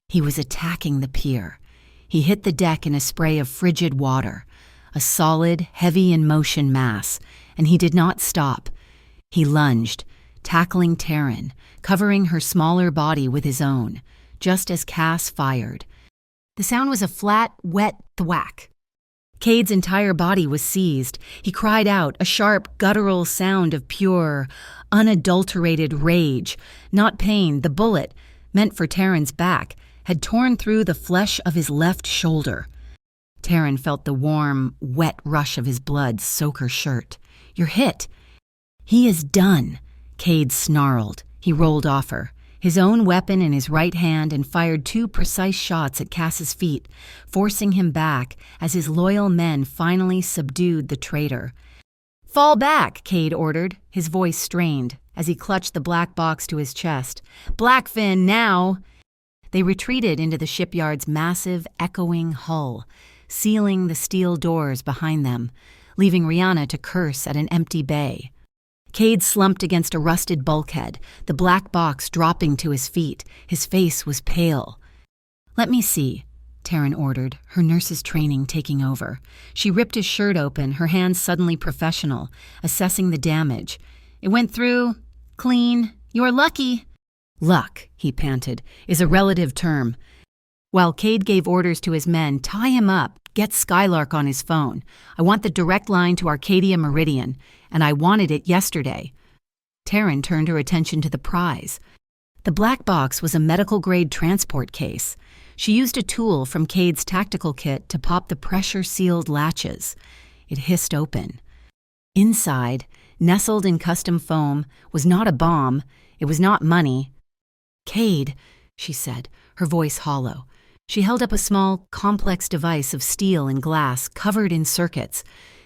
He was attacking the pier. He hit the deck in a spray of frigid water, a solid, heavy-in-motion mass, and he did not stop. He lunged, tackling Taryn, covering her smaller body with his own, just as Cass fired. The sound was a flat, wet thwack. Cade's entire body was seized. He cried out, a sharp, guttural sound of pure, unadulterated rage, not pain. The bullet, meant for Taryn's back, had torn through the flesh of his left shoulder. Taryn felt the warm, wet rush of his blood soak her shirt. "You're hit." "He is done," Cade snarled. He rolled off her, his own weapon in his right hand, and fired 2 precise shots at Cass's feet, forcing him back as his loyal men finally subdued the traitor. "Fall back," Cade ordered, his voice strained, as he clutched the black box to his chest. "Blackfin, now!" They retreated into the shipyard's massive, echoing hull, sealing the steel doors behind them, leaving Rihanna to curse at an empty bay. Cade slumped against a rusted bulkhead, the black box dropping to his feet. His face was pale. "Let me see," Taryn ordered, her nurse's training taking over. She ripped his shirt open, her hands suddenly professional, assessing the damage. "It went through. Clean. You're lucky." "Luck," he panted, "is a relative term." While Cade gave orders to his men, "Tie him up, get Skylark on his phone. I want the direct line to Arcadia Meridian, and I wanted it yesterday." Taryn turned her attention to the prize. The black box was a medical-grade transport case. She used a tool from Cade's tactical kit to pop the pressure-sealed latches. It hissed open. Inside, nestled in custom foam, was not a bomb. It was not money. "Cade," she said, her voice hollow. She held up a small, complex device of steel and glass covered in circuits.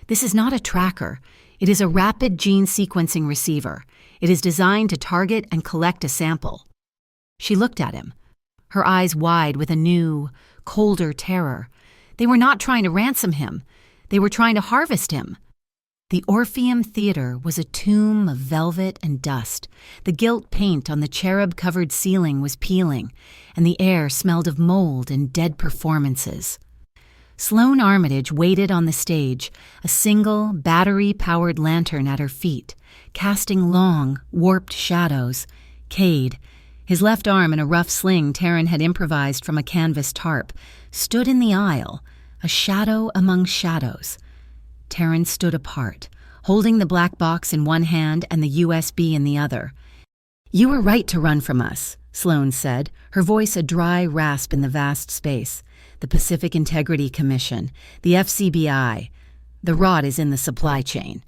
"This is not a tracker. It is a rapid gene sequencing receiver. It is designed to target and collect a sample." She looked at him, her eyes wide with a new, colder terror. They were not trying to ransom him. They were trying to harvest him. The Orpheum Theater was a tomb of velvet and dust. The gilt paint on the cherub-covered ceiling was peeling, and the air smelled of mold and dead performances. Sloane Armitage waited on the stage, a single, battery-powered lantern at her feet, casting long, warped shadows. Cade, his left arm in a rough sling Taryn had improvised from a canvas tarp, stood in the aisle, a shadow among shadows. Taryn stood apart, holding the black box in one hand and the USB in the other. "You were right to run from us," Sloane said, her voice a dry rasp in the vast space. "The Pacific Integrity Commission, the FCBI. The rot is in the supply chain."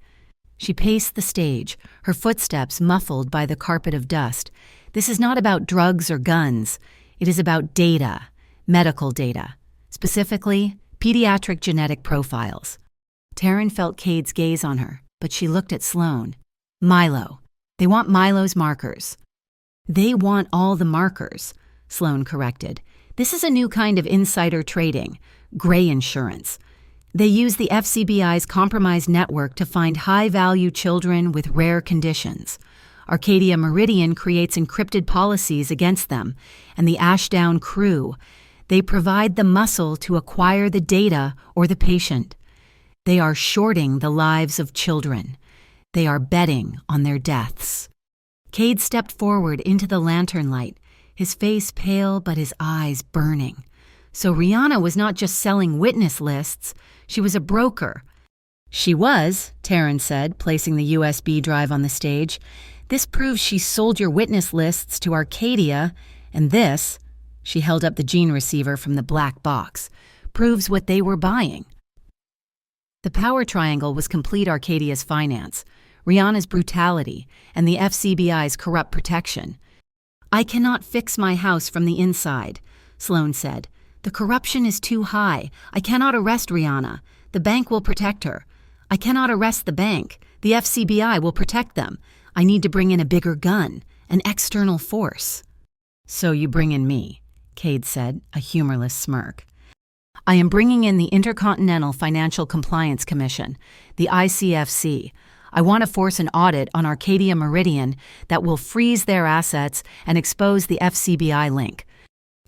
She paced the stage, her footsteps muffled by the carpet of dust. "This is not about drugs or guns. It is about data, medical data, specifically pediatric genetic profiles." Taryn felt Cade's gaze on her, but she looked at Sloane. "Milo. They want Milo's markers." "They want all the markers," Sloane corrected. "This is a new kind of insider trading, gray insurance. They use the FCBI's compromised network to find high-value children with rare conditions. Arcadia Meridian creates encrypted policies against them, and the Ashdown crew. They provide the muscle to acquire the data or the patient. They are shorting the lives of children. They are betting on their deaths." Cade stepped forward into the lantern light, his face pale but his eyes burning. So Rihanna was not just selling witness lists, she was a broker. "She was," Taryn said, placing the USB drive on the stage. "This proves she sold your witness lists to Arcadia, and this," she held up the gene receiver from the black box, "proves what they were buying." The power triangle was complete Arcadia's finance, Rihanna's brutality, and the FCBI's corrupt protection. "I cannot fix my house from the inside," Sloane said. "The corruption is too high. I cannot arrest Rihanna. The bank will protect her. I cannot arrest the bank. The FCBI will protect them. I need to bring in a bigger gun, an external force." "So you bring in me," Cade said, a humorless smirk. "I am bringing in the Intercontinental Financial Compliance Commission, the ICFC. I want to force an audit on Arcadia Meridian that will freeze their assets and expose the FCBI link."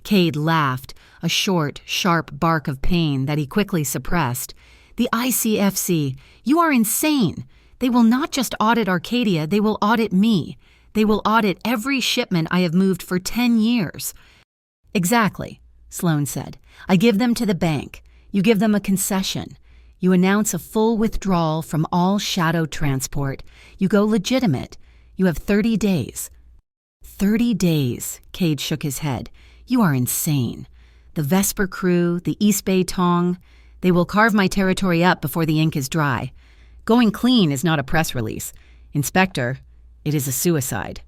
Cade laughed, a short, sharp bark of pain that he quickly suppressed. "The ICFC, you are insane. They will not just audit Arcadia, they will audit me. They will audit every shipment I have moved for 10 years. "Exactly," Sloan said. "I give them to the bank. You give them a concession. You announce a full withdrawal from all shadow transport. You go legitimate. You have 30 days. 30 days, Cade shook his head. "You are insane. The Vesper crew, the East Bay Tong, they will carve my territory up before the ink is dry. Going clean is not a press release. Inspector, it is a suicide."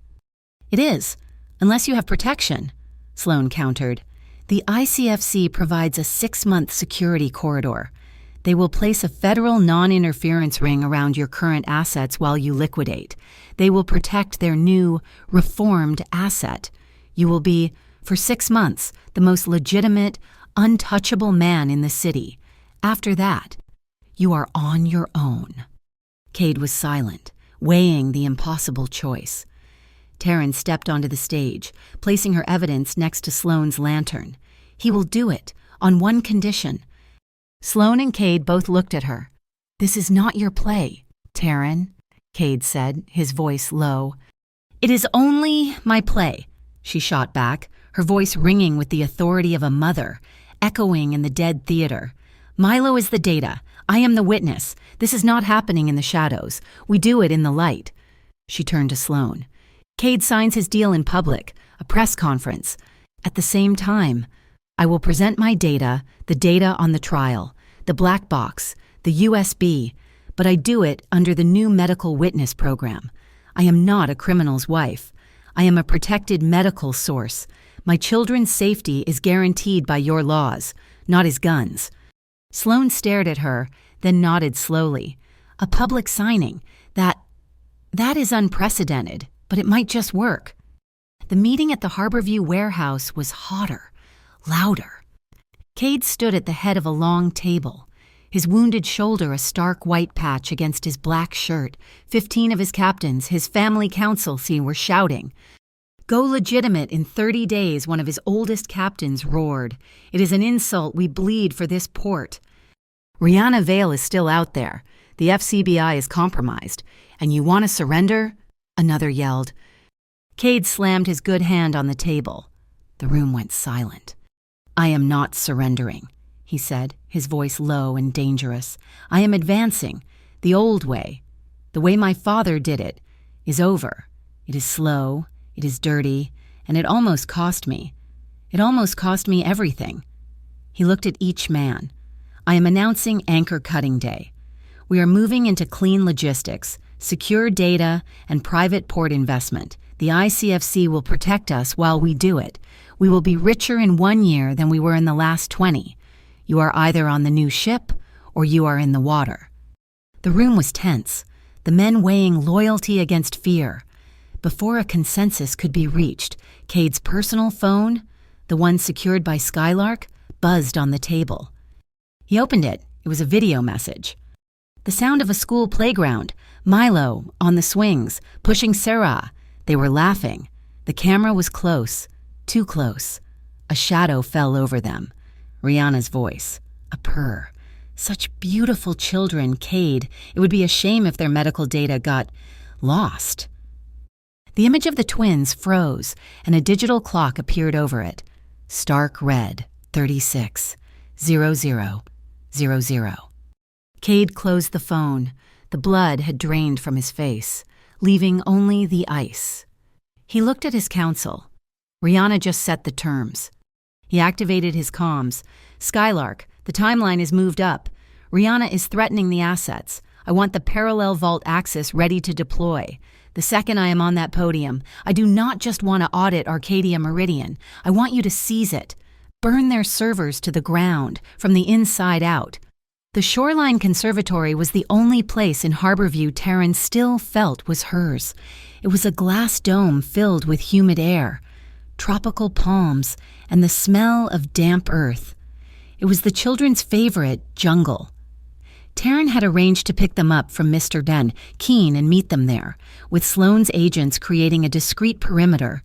"It is, unless you have protection," Sloan countered. "The ICFC provides a 6-month security corridor. They will place a federal non-interference ring around your current assets while you liquidate. They will protect their new, reformed asset. You will be, for 6 months, the most legitimate, untouchable man in the city. After that, you are on your own." Cade was silent, weighing the impossible choice. Taryn stepped onto the stage, placing her evidence next to Sloane's lantern. "He will do it, on one condition." Sloan and Cade both looked at her. "This is not your play, Taryn," Cade said, his voice low. "It is only my play," she shot back, her voice ringing with the authority of a mother, echoing in the dead theater. "Milo is the data. I am the witness. This is not happening in the shadows. We do it in the light." She turned to Sloan. "Cade signs his deal in public, a press conference. At the same time, I will present my data, the data on the trial, the black box, the USB, but I do it under the new medical witness program. I am not a criminal's wife. I am a protected medical source. My children's safety is guaranteed by your laws, not his guns." Sloan stared at her, then nodded slowly. "A public signing, that is unprecedented, but it might just work." The meeting at the Harborview warehouse was hotter, louder. Cade stood at the head of a long table, his wounded shoulder a stark white patch against his black shirt. 15 of his captains, his family council were shouting. "Go legitimate in 30 days," one of his oldest captains roared. "It is an insult we bleed for this port." "Rihanna Vale is still out there. The FCBI is compromised. And you want to surrender?" another yelled. Cade slammed his good hand on the table. The room went silent. "I am not surrendering," he said, his voice low and dangerous. "I am advancing. The old way, the way my father did it, is over. It is slow, it is dirty, and it almost cost me. It almost cost me everything." He looked at each man. "I am announcing anchor cutting day. We are moving into clean logistics, secure data, and private port investment. The ICFC will protect us while we do it. We will be richer in 1 year than we were in the last 20. You are either on the new ship or you are in the water." The room was tense, the men weighing loyalty against fear. Before a consensus could be reached, Cade's personal phone, the one secured by Skylark, buzzed on the table. He opened it. It was a video message. The sound of a school playground, Milo, on the swings, pushing Sarah. They were laughing. The camera was close, too close. A shadow fell over them. Rihanna's voice, a purr. Such beautiful children, Cade. It would be a shame if their medical data got lost. The image of the twins froze, and a digital clock appeared over it. Stark red, 36:00:00. Cade closed the phone. The blood had drained from his face, leaving only the ice. He looked at his counsel. Rihanna just set the terms. He activated his comms. "Skylark, the timeline is moved up. Rihanna is threatening the assets. I want the parallel vault axis ready to deploy. The second I am on that podium, I do not just want to audit Arcadia Meridian. I want you to seize it. Burn their servers to the ground, from the inside out." The Shoreline Conservatory was the only place in Harborview Taryn still felt was hers. It was a glass dome filled with humid air, tropical palms, and the smell of damp earth. It was the children's favorite jungle. Taryn had arranged to pick them up from Mr. Den, Keene, and meet them there, with Sloane's agents creating a discreet perimeter.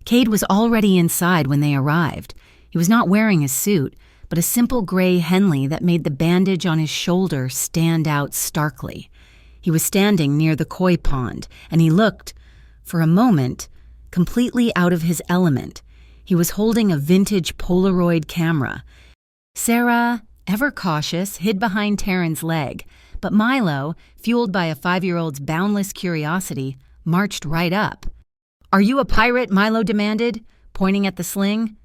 Cade was already inside when they arrived. He was not wearing a suit, but a simple gray Henley that made the bandage on his shoulder stand out starkly. He was standing near the koi pond, and he looked, for a moment, completely out of his element. He was holding a vintage Polaroid camera. Sarah, ever cautious, hid behind Taryn's leg, but Milo, fueled by a 5-year-old's boundless curiosity, marched right up. "Are you a pirate?" Milo demanded, pointing at the sling.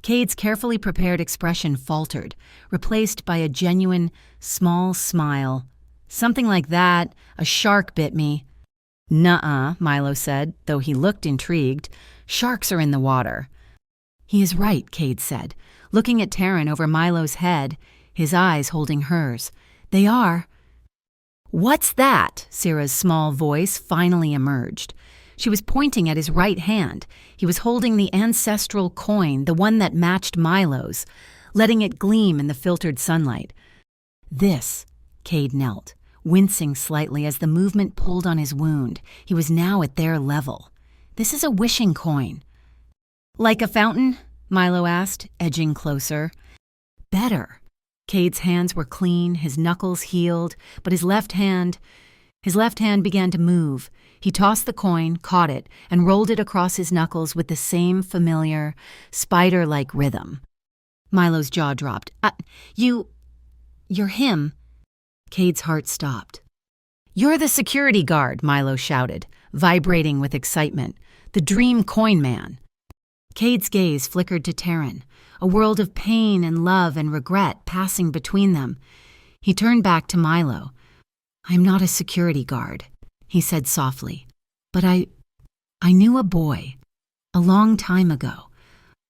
Cade's carefully prepared expression faltered, replaced by a genuine, small smile. "Something like that. A shark bit me." "Nuh-uh," Milo said, though he looked intrigued. "Sharks are in the water." "He is right," Cade said, looking at Taryn over Milo's head, his eyes holding hers. "They are." "What's that?" Sarah's small voice finally emerged. She was pointing at his right hand. He was holding the ancestral coin, the one that matched Milo's, letting it gleam in the filtered sunlight. "This," Cade knelt, wincing slightly as the movement pulled on his wound. He was now at their level. "This is a wishing coin." "Like a fountain?" Milo asked, edging closer. "Better." Cade's hands were clean, his knuckles healed, but his left hand began to move. He tossed the coin, caught it, and rolled it across his knuckles with the same familiar, spider-like rhythm. Milo's jaw dropped. You're him." Cade's heart stopped. "You're the security guard," Milo shouted, vibrating with excitement. "The dream coin man." Cade's gaze flickered to Taryn, a world of pain and love and regret passing between them. He turned back to Milo. "I'm not a security guard," he said softly, "but I knew a boy, a long time ago.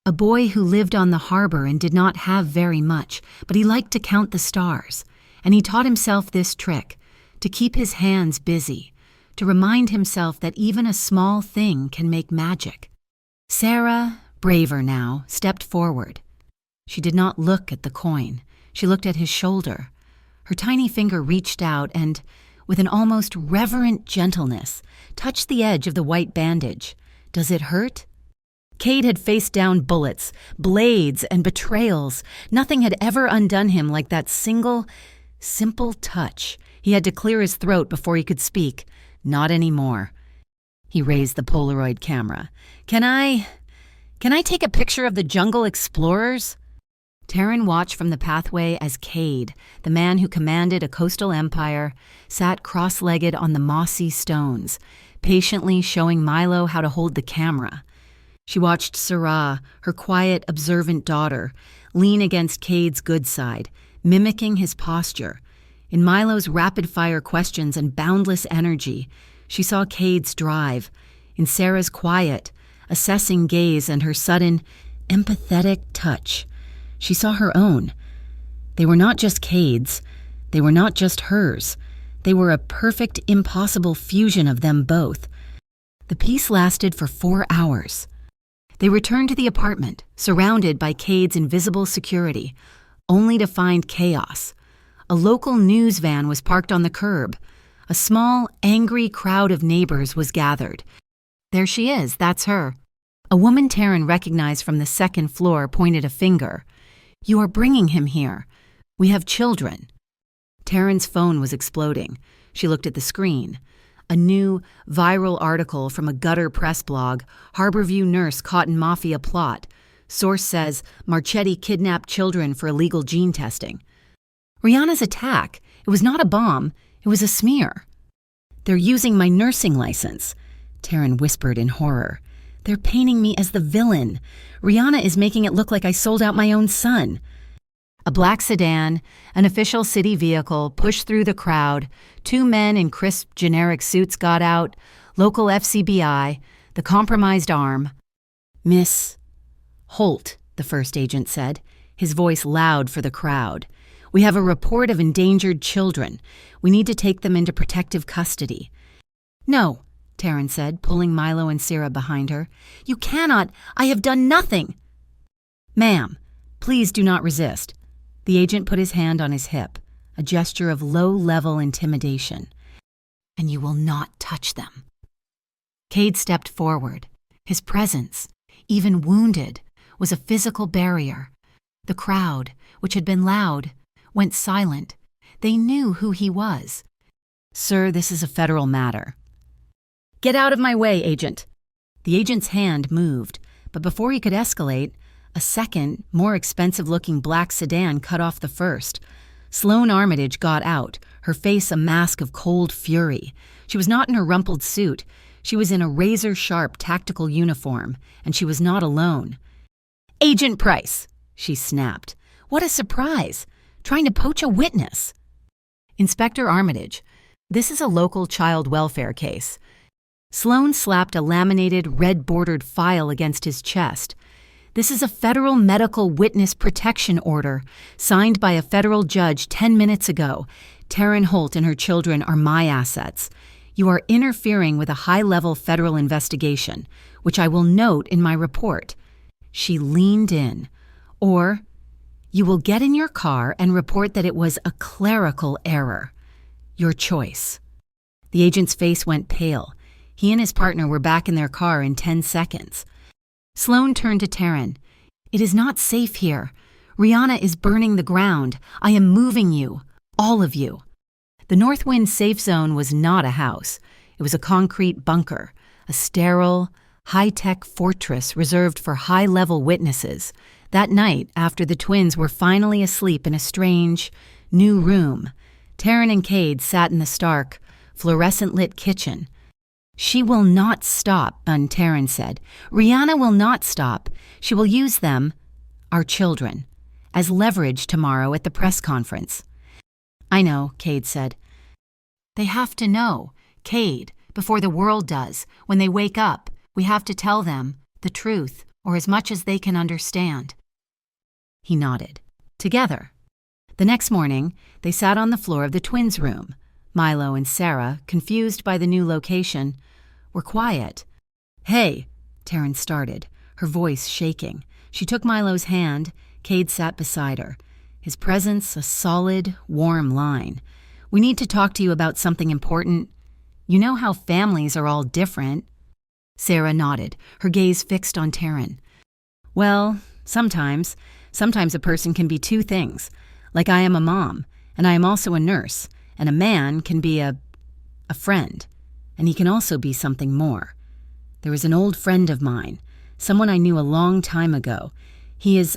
A boy who lived on the harbor and did not have very much, but he liked to count the stars, and he taught himself this trick, to keep his hands busy, to remind himself that even a small thing can make magic." Sarah, braver now, stepped forward. She did not look at the coin. She looked at his shoulder. Her tiny finger reached out and, with an almost reverent gentleness, touched the edge of the white bandage. "Does it hurt?" Cade had faced down bullets, blades, and betrayals. Nothing had ever undone him like that single, simple touch. He had to clear his throat before he could speak. Not anymore. He raised the Polaroid camera. Can I take a picture of the jungle explorers?" Taryn watched from the pathway as Cade, the man who commanded a coastal empire, sat cross-legged on the mossy stones, patiently showing Milo how to hold the camera. She watched Sarah, her quiet, observant daughter, lean against Cade's good side, mimicking his posture. In Milo's rapid-fire questions and boundless energy, she saw Cade's drive. In Sarah's quiet, assessing gaze and her sudden, empathetic touch, she saw her own. They were not just Cade's. They were not just hers. They were a perfect, impossible fusion of them both. The piece lasted for 4 hours. They returned to the apartment, surrounded by Cade's invisible security, only to find chaos. A local news van was parked on the curb. A small, angry crowd of neighbors was gathered. "There she is, that's her." A woman Taryn recognized from the second floor pointed a finger. "You are bringing him here. We have children." Taryn's phone was exploding. She looked at the screen. A new, viral article from a gutter press blog, Harborview nurse caught in Mafia plot. Source says, Marchetti kidnapped children for illegal gene testing. Rihanna's attack. It was not a bomb. It was a smear. "They're using my nursing license," Taryn whispered in horror. "They're painting me as the villain. Rihanna is making it look like I sold out my own son." A black sedan, an official city vehicle, pushed through the crowd. 2 men in crisp, generic suits got out. Local FCBI, the compromised arm. "Miss Holt," the first agent said, his voice loud for the crowd. We have a report of endangered children. We need to take them into protective custody." "No," Taryn said, pulling Milo and Sarah behind her. "You cannot. I have done nothing." "Ma'am, please do not resist." The agent put his hand on his hip, a gesture of low-level intimidation. "And you will not touch them." Cade stepped forward. His presence, even wounded, was a physical barrier. The crowd, which had been loud, went silent. They knew who he was. "Sir, this is a federal matter." "Get out of my way, Agent." The agent's hand moved, but before he could escalate, a second, more expensive-looking black sedan cut off the first. Sloane Armitage got out, her face a mask of cold fury. She was not in her rumpled suit. She was in a razor-sharp tactical uniform, and she was not alone. "Agent Price," she snapped. "What a surprise! Trying to poach a witness." "Inspector Armitage, this is a local child welfare case." Sloane slapped a laminated, red-bordered file against his chest. "This is a federal medical witness protection order, signed by a federal judge 10 minutes ago. Taryn Holt and her children are my assets. You are interfering with a high-level federal investigation, which I will note in my report." She leaned in. "Or you will get in your car and report that it was a clerical error. Your choice." The agent's face went pale. He and his partner were back in their car in 10 seconds. Sloane turned to Taryn. "It is not safe here. Rihanna is burning the ground. I am moving you. All of you." The Northwind safe zone was not a house. It was a concrete bunker, a sterile, high-tech fortress reserved for high-level witnesses. That night, after the twins were finally asleep in a strange, new room, Taryn and Cade sat in the stark, fluorescent-lit kitchen. "She will not stop," Taryn said. "Rihanna will not stop. She will use them, our children, as leverage tomorrow at the press conference." "I know," Cade said. "They have to know, Cade, before the world does. When they wake up, we have to tell them the truth, or as much as they can understand." He nodded. Together. The next morning, they sat on the floor of the twins' room. Milo and Sarah, confused by the new location, were quiet. "Hey," Taryn started, her voice shaking. She took Milo's hand. Cade sat beside her, his presence a solid, warm line. "We need to talk to you about something important. You know how families are all different." Sarah nodded, her gaze fixed on Taryn. "Well, sometimes a person can be two things. Like I am a mom, and I am also a nurse. And a man can be a friend, and he can also be something more. There is an old friend of mine, someone I knew a long time ago. He is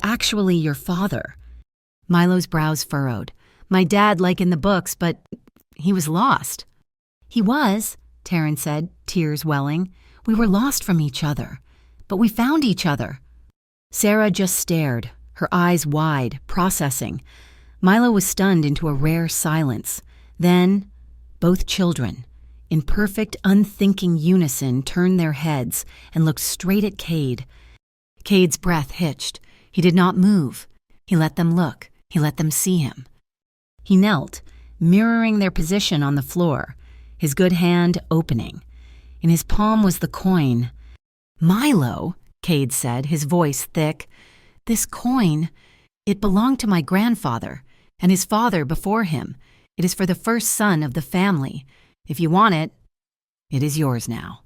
actually your father." Milo's brows furrowed. "My dad, like in the books, but he was lost." "He was," Taryn said, tears welling. "We were lost from each other, but we found each other." Sarah just stared, her eyes wide, processing. Milo was stunned into a rare silence. Then, both children, in perfect, unthinking unison, turned their heads and looked straight at Cade. Cade's breath hitched. He did not move. He let them look. He let them see him. He knelt, mirroring their position on the floor, his good hand opening. In his palm was the coin. "Milo," Cade said, his voice thick, "this coin, it belonged to my grandfather, and his father before him. It is for the first son of the family. If you want it, it is yours now."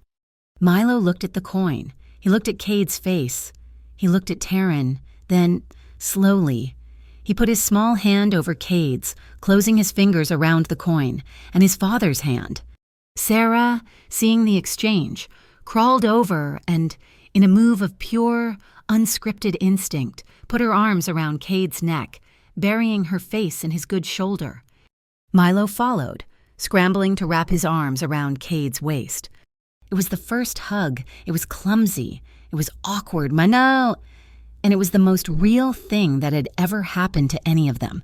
Milo looked at the coin. He looked at Cade's face. He looked at Taryn. Then, slowly, he put his small hand over Cade's, closing his fingers around the coin, and his father's hand. Sarah, seeing the exchange, crawled over and, in a move of pure, unscripted instinct, put her arms around Cade's neck, burying her face in his good shoulder. Milo followed, scrambling to wrap his arms around Cade's waist. It was the first hug. It was clumsy. It was awkward. No! And it was the most real thing that had ever happened to any of them.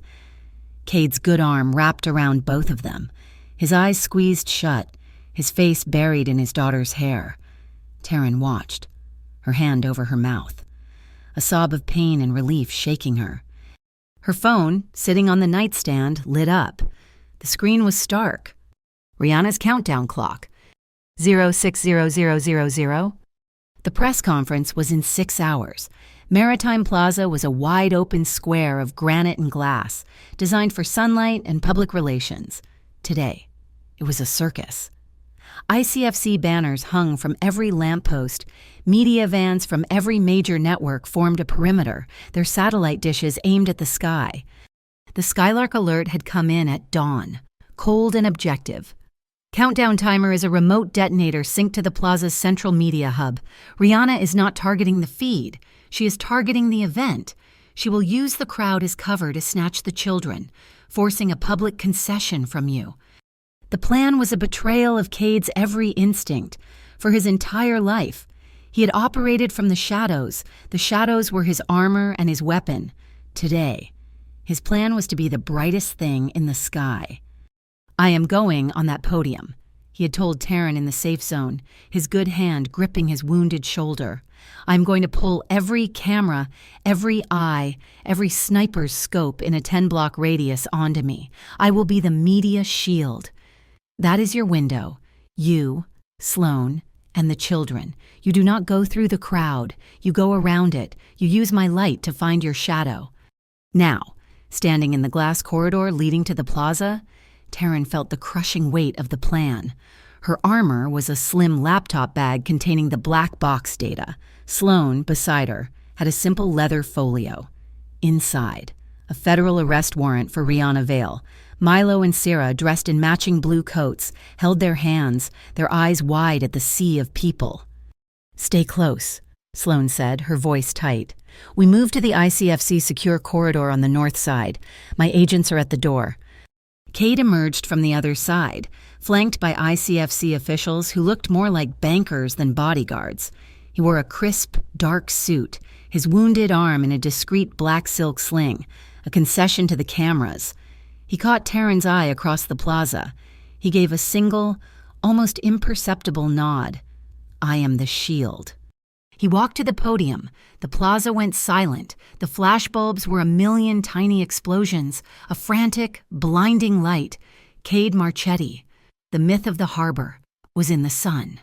Cade's good arm wrapped around both of them, his eyes squeezed shut, his face buried in his daughter's hair. Taryn watched, her hand over her mouth, a sob of pain and relief shaking her. Her phone, sitting on the nightstand, lit up. The screen was stark. Rihanna's countdown clock. 060000. The press conference was in 6 hours. Maritime Plaza was a wide-open square of granite and glass, designed for sunlight and public relations. Today, it was a circus. ICFC banners hung from every lamppost. Media vans from every major network formed a perimeter, their satellite dishes aimed at the sky. The Skylark alert had come in at dawn, cold and objective. Countdown timer is a remote detonator synced to the plaza's central media hub. Rihanna is not targeting the feed. She is targeting the event. She will use the crowd as cover to snatch the children, forcing a public concession from you. The plan was a betrayal of Cade's every instinct. For his entire life, he had operated from the shadows. The shadows were his armor and his weapon. Today, his plan was to be the brightest thing in the sky. "I am going on that podium," he had told Taryn in the safe zone, his good hand gripping his wounded shoulder. "I am going to pull every camera, every eye, every sniper's scope in a 10-block radius onto me. I will be the media shield. That is your window. You, Sloan, and the children. You do not go through the crowd. You go around it. You use my light to find your shadow." Now, standing in the glass corridor leading to the plaza, Taryn felt the crushing weight of the plan. Her armor was a slim laptop bag containing the black box data. Sloan, beside her, had a simple leather folio. Inside, a federal arrest warrant for Rihanna Vale. Milo and Sarah, dressed in matching blue coats, held their hands, their eyes wide at the sea of people. "Stay close," Sloan said, her voice tight. "We moved to the ICFC secure corridor on the north side. My agents are at the door." Cade emerged from the other side, flanked by ICFC officials who looked more like bankers than bodyguards. He wore a crisp, dark suit, his wounded arm in a discreet black silk sling, a concession to the cameras. He caught Taryn's eye across the plaza. He gave a single, almost imperceptible nod. "I am the shield." He walked to the podium. The plaza went silent. The flashbulbs were a million tiny explosions, a frantic, blinding light. Cade Marchetti, the myth of the harbor, was in the sun.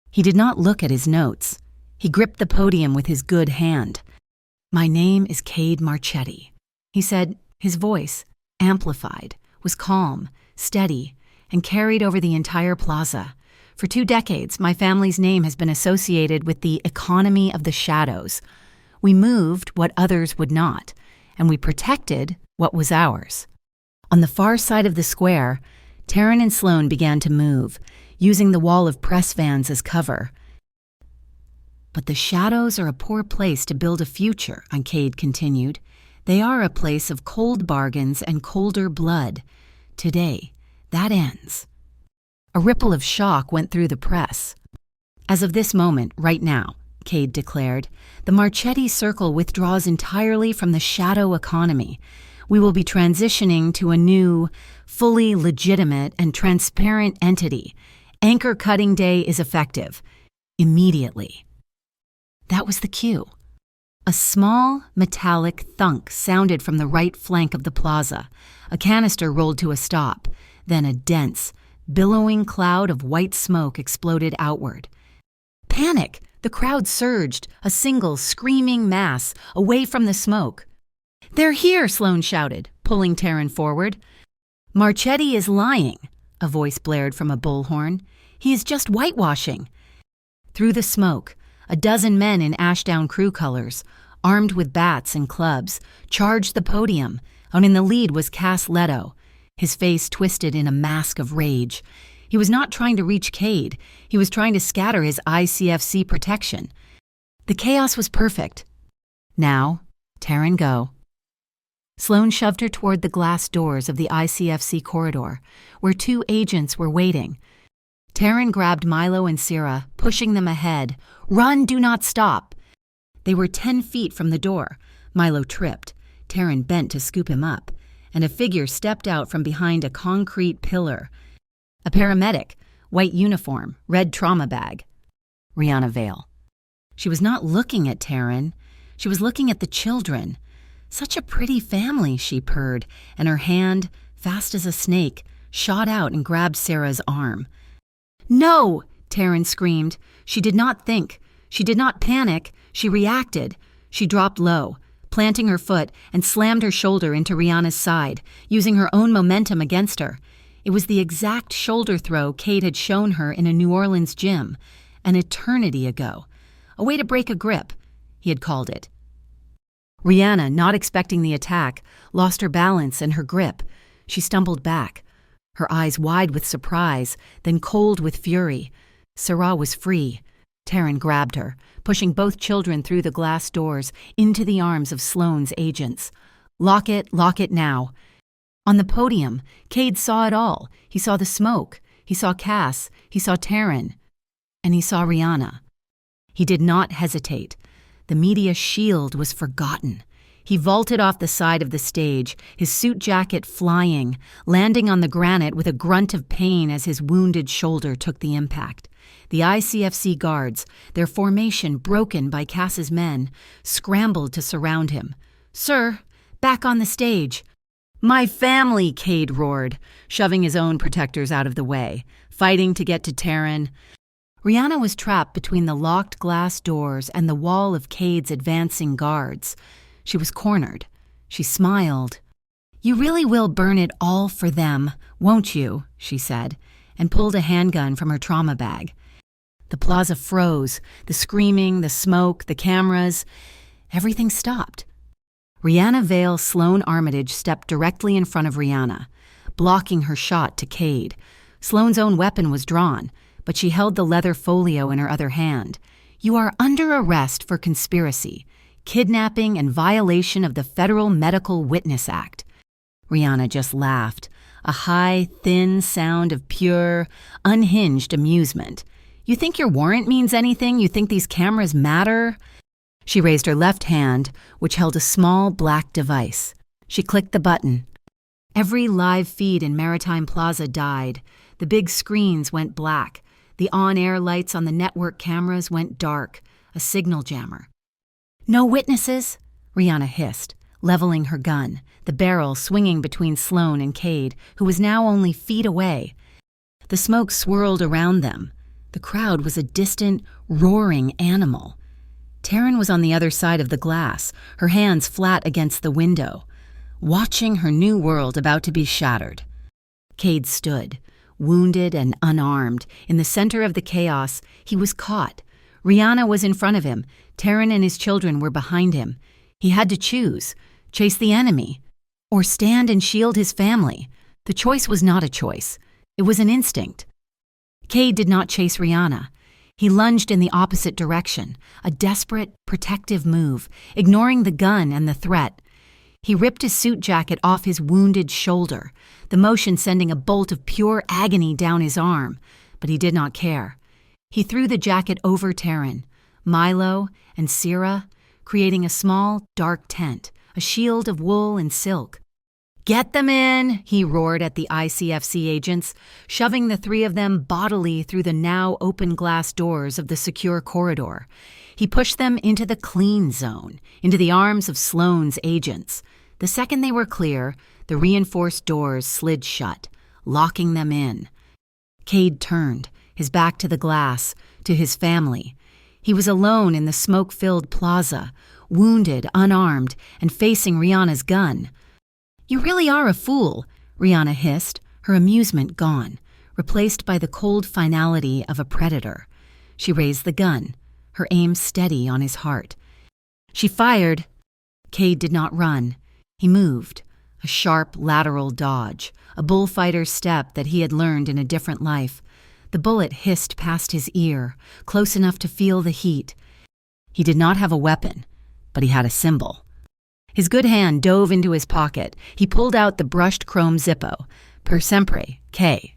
He did not look at his notes. He gripped the podium with his good hand. "My name is Cade Marchetti," he said. His voice, amplified, was calm, steady, and carried over the entire plaza. "For 2 decades, my family's name has been associated with the economy of the shadows. We moved what others would not, and we protected what was ours." On the far side of the square, Taryn and Sloan began to move, using the wall of press vans as cover. "But the shadows are a poor place to build a future," Cade continued. "They are a place of cold bargains and colder blood. Today, that ends." A ripple of shock went through the press. "As of this moment, right now," Cade declared, "the Marchetti Circle withdraws entirely from the shadow economy. We will be transitioning to a new, fully legitimate and transparent entity. Anchor cutting day is effective. Immediately." That was the cue. A small, metallic thunk sounded from the right flank of the plaza. A canister rolled to a stop. Then a dense, billowing cloud of white smoke exploded outward. Panic! The crowd surged, a single, screaming mass, away from the smoke. "They're here!" Sloan shouted, pulling Taryn forward. "Marchetti is lying," a voice blared from a bullhorn. "He is just whitewashing." Through the smoke, a dozen men in Ashdown crew colors, armed with bats and clubs, charged the podium, and in the lead was Cass Leto, his face twisted in a mask of rage. He was not trying to reach Cade. He was trying to scatter his ICFC protection. The chaos was perfect. "Now, Taryn, go." Sloan shoved her toward the glass doors of the ICFC corridor, where 2 agents were waiting. Taryn grabbed Milo and Sarah, pushing them ahead. "Run, do not stop." They were 10 feet from the door. Milo tripped. Taryn bent to scoop him up, and a figure stepped out from behind a concrete pillar. A paramedic, white uniform, red trauma bag. Rihanna Vale. She was not looking at Taryn. She was looking at the children. Such a pretty family, she purred, and her hand, fast as a snake, shot out and grabbed Sarah's arm. "No!" Taryn screamed. She did not think. She did not panic. She reacted. She dropped low, planting her foot, and slammed her shoulder into Rihanna's side, using her own momentum against her. It was the exact shoulder throw Cade had shown her in a New Orleans gym, an eternity ago. A way to break a grip, he had called it. Rihanna, not expecting the attack, lost her balance and her grip. She stumbled back, her eyes wide with surprise, then cold with fury. Sarah was free. Taryn grabbed her, pushing both children through the glass doors into the arms of Sloane's agents. Lock it now. On the podium, Cade saw it all. He saw the smoke. He saw Cass. He saw Taryn. And he saw Rihanna. He did not hesitate. The media shield was forgotten. He vaulted off the side of the stage, his suit jacket flying, landing on the granite with a grunt of pain as his wounded shoulder took the impact. The ICFC guards, their formation broken by Cass's men, scrambled to surround him. "Sir, back on the stage." "My family," Cade roared, shoving his own protectors out of the way, fighting to get to Taryn. Rihanna was trapped between the locked glass doors and the wall of Cade's advancing guards. She was cornered. She smiled. "You really will burn it all for them, won't you?" she said, and pulled a handgun from her trauma bag. The plaza froze, the screaming, the smoke, the cameras. Everything stopped. Rihanna Vale Sloane Armitage stepped directly in front of Rihanna, blocking her shot to Cade. Sloane's own weapon was drawn, but she held the leather folio in her other hand. "You are under arrest for conspiracy, kidnapping, and violation of the Federal Medical Witness Act." Rihanna just laughed, a high, thin sound of pure, unhinged amusement. "You think your warrant means anything? You think these cameras matter?" She raised her left hand, which held a small black device. She clicked the button. Every live feed in Maritime Plaza died. The big screens went black. The on-air lights on the network cameras went dark, a signal jammer. "No witnesses," Rihanna hissed, leveling her gun, the barrel swinging between Sloane and Cade, who was now only feet away. The smoke swirled around them. The crowd was a distant, roaring animal. Taryn was on the other side of the glass, her hands flat against the window, watching her new world about to be shattered. Cade stood, wounded and unarmed. In the center of the chaos, he was caught. Rihanna was in front of him. Taryn and his children were behind him. He had to choose, chase the enemy, or stand and shield his family. The choice was not a choice. It was an instinct. Cade did not chase Rihanna. He lunged in the opposite direction, a desperate, protective move, ignoring the gun and the threat. He ripped his suit jacket off his wounded shoulder, the motion sending a bolt of pure agony down his arm, but he did not care. He threw the jacket over Taryn, Milo, and Sierra, creating a small, dark tent, a shield of wool and silk. "Get them in," he roared at the ICFC agents, shoving the three of them bodily through the now open glass doors of the secure corridor. He pushed them into the clean zone, into the arms of Sloane's agents. The second they were clear, the reinforced doors slid shut, locking them in. Cade turned, his back to the glass, to his family. He was alone in the smoke-filled plaza, wounded, unarmed, and facing Rihanna's gun. "You really are a fool," Rihanna hissed, her amusement gone, replaced by the cold finality of a predator. She raised the gun, her aim steady on his heart. She fired. Cade did not run. He moved, a sharp lateral dodge, a bullfighter's step that he had learned in a different life. The bullet hissed past his ear, close enough to feel the heat. He did not have a weapon, but he had a symbol. His good hand dove into his pocket. He pulled out the brushed chrome Zippo, per sempre, K.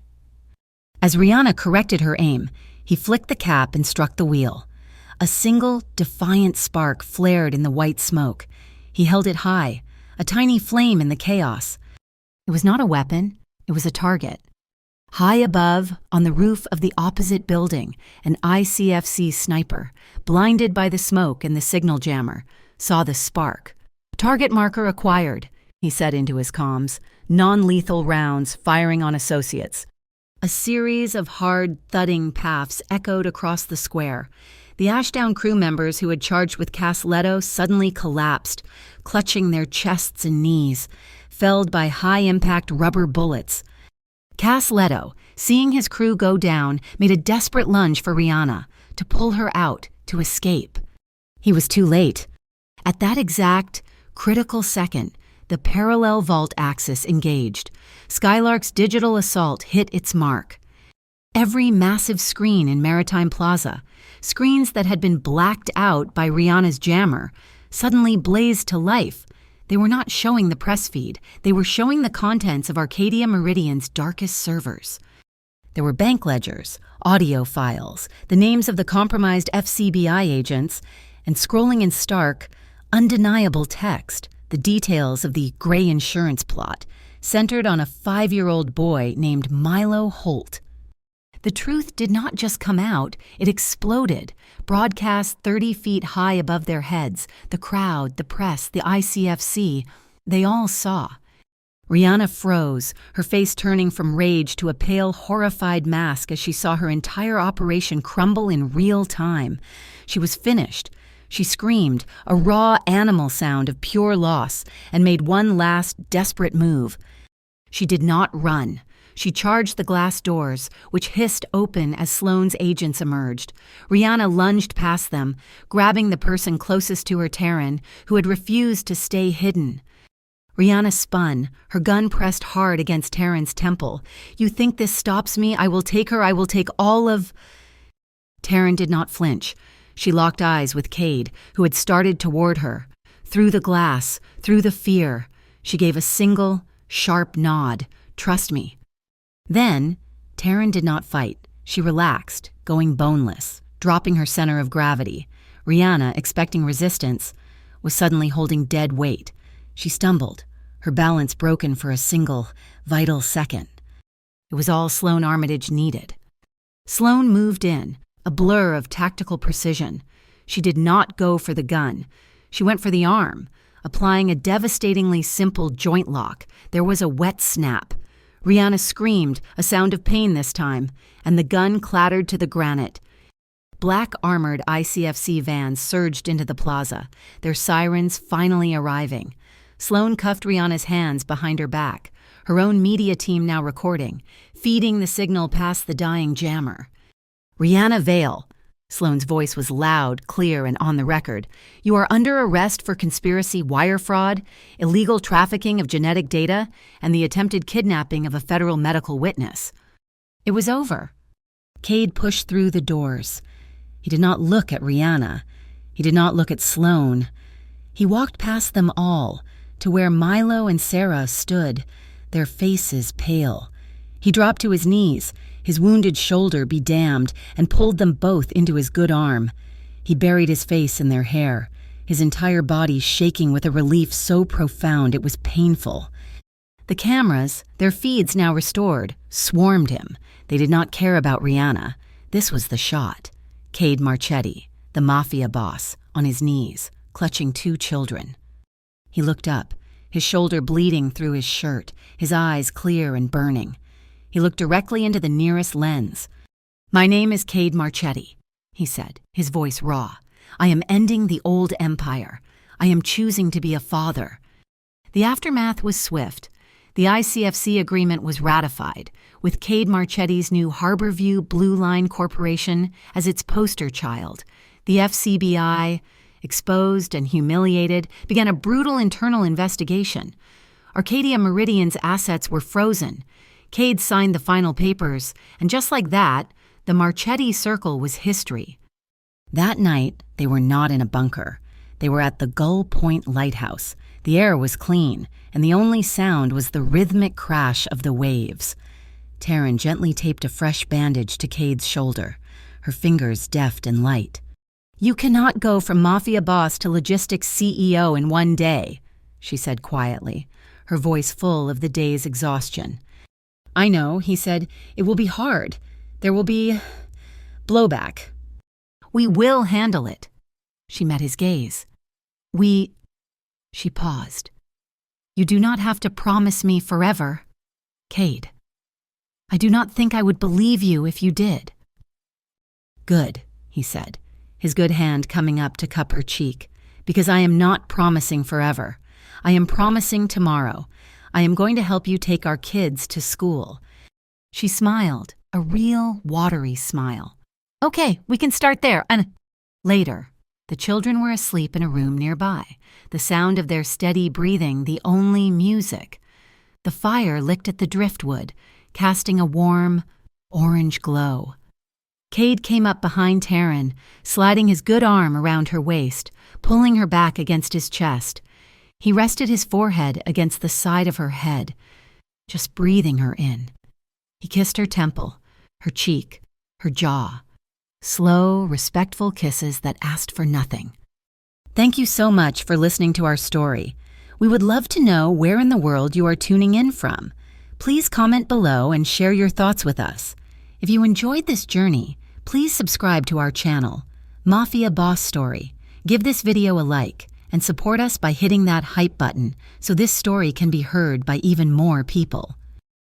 As Rihanna corrected her aim, he flicked the cap and struck the wheel. A single, defiant spark flared in the white smoke. He held it high, a tiny flame in the chaos. It was not a weapon, it was a target. High above, on the roof of the opposite building, an ICFC sniper, blinded by the smoke and the signal jammer, saw the spark, "Target marker acquired," he said into his comms. "Non-lethal rounds firing on associates." A series of hard, thudding paths echoed across the square. The Ashdown crew members who had charged with Cass Leto suddenly collapsed, clutching their chests and knees, felled by high-impact rubber bullets. Cass Leto, seeing his crew go down, made a desperate lunge for Rihanna, to pull her out, to escape. He was too late. At that exact, critical second, the parallel vault axis engaged. Skylark's digital assault hit its mark. Every massive screen in Maritime Plaza, screens that had been blacked out by Rihanna's jammer, suddenly blazed to life. They were not showing the press feed. They were showing the contents of Arcadia Meridian's darkest servers. There were bank ledgers, audio files, the names of the compromised FCBI agents, and scrolling in stark, undeniable text, the details of the gray insurance plot, centered on a 5-year-old boy named Milo Holt. The truth did not just come out, it exploded, broadcast 30 feet high above their heads. The crowd, the press, the ICFC, they all saw. Rihanna froze, her face turning from rage to a pale, horrified mask as she saw her entire operation crumble in real time. She was finished. She screamed, a raw animal sound of pure loss, and made one last, desperate move. She did not run. She charged the glass doors, which hissed open as Sloane's agents emerged. Rihanna lunged past them, grabbing the person closest to her, Taryn, who had refused to stay hidden. Rihanna spun, her gun pressed hard against Taryn's temple. "You think this stops me? I will take her. I will take all of—" Taryn did not flinch. She locked eyes with Cade, who had started toward her. Through the glass, through the fear, she gave a single, sharp nod. "Trust me." Then, Taryn did not fight. She relaxed, going boneless, dropping her center of gravity. Rihanna, expecting resistance, was suddenly holding dead weight. She stumbled, her balance broken for a single, vital second. It was all Sloane Armitage needed. Sloane moved in, a blur of tactical precision. She did not go for the gun. She went for the arm, applying a devastatingly simple joint lock. There was a wet snap. Rihanna screamed, a sound of pain this time, and the gun clattered to the granite. Black-armored ICFC vans surged into the plaza, their sirens finally arriving. Sloane cuffed Rihanna's hands behind her back, her own media team now recording, feeding the signal past the dying jammer. "Rihanna Vale," Sloane's voice was loud, clear, and on the record. "You are under arrest for conspiracy wire fraud, illegal trafficking of genetic data, and the attempted kidnapping of a federal medical witness." It was over. Cade pushed through the doors. He did not look at Rihanna. He did not look at Sloane. He walked past them all, to where Milo and Sarah stood, their faces pale. He dropped to his knees, his wounded shoulder be damned, and pulled them both into his good arm. He buried his face in their hair, his entire body shaking with a relief so profound it was painful. The cameras, their feeds now restored, swarmed him. They did not care about Rihanna. This was the shot. Cade Marchetti, the Mafia boss, on his knees, clutching 2 children. He looked up, his shoulder bleeding through his shirt, his eyes clear and burning. He looked directly into the nearest lens. "My name is Cade Marchetti," he said, his voice raw. "I am ending the old empire. I am choosing to be a father." The aftermath was swift. The ICFC agreement was ratified, with Cade Marchetti's new Harborview Blue Line Corporation as its poster child. The FCBI, exposed and humiliated, began a brutal internal investigation. Arcadia Meridian's assets were frozen. Cade signed the final papers, and just like that, the Marchetti Circle was history. That night, they were not in a bunker. They were at the Gull Point Lighthouse. The air was clean, and the only sound was the rhythmic crash of the waves. Taryn gently taped a fresh bandage to Cade's shoulder, her fingers deft and light. "You cannot go from Mafia boss to logistics CEO in one day," she said quietly, her voice full of the day's exhaustion. "I know," he said. "It will be hard. There will be blowback." "We will handle it." She met his gaze. She paused. You do not have to promise me forever. Cade. I do not think I would believe you if you did. Good, he said, his good hand coming up to cup her cheek, because I am not promising forever. I am promising tomorrow. I am going to help you take our kids to school. She smiled, a real watery smile. Okay, we can start there. And later, the children were asleep in a room nearby, the sound of their steady breathing the only music. The fire licked at the driftwood, casting a warm, orange glow. Cade came up behind Taryn, sliding his good arm around her waist, pulling her back against his chest. He rested his forehead against the side of her head, just breathing her in. He kissed her temple, her cheek, her jaw. Slow, respectful kisses that asked for nothing. Thank you so much for listening to our story. We would love to know where in the world you are tuning in from. Please comment below and share your thoughts with us. If you enjoyed this journey, please subscribe to our channel, Mafia Boss Story. Give this video a like and support us by hitting that hype button so this story can be heard by even more people.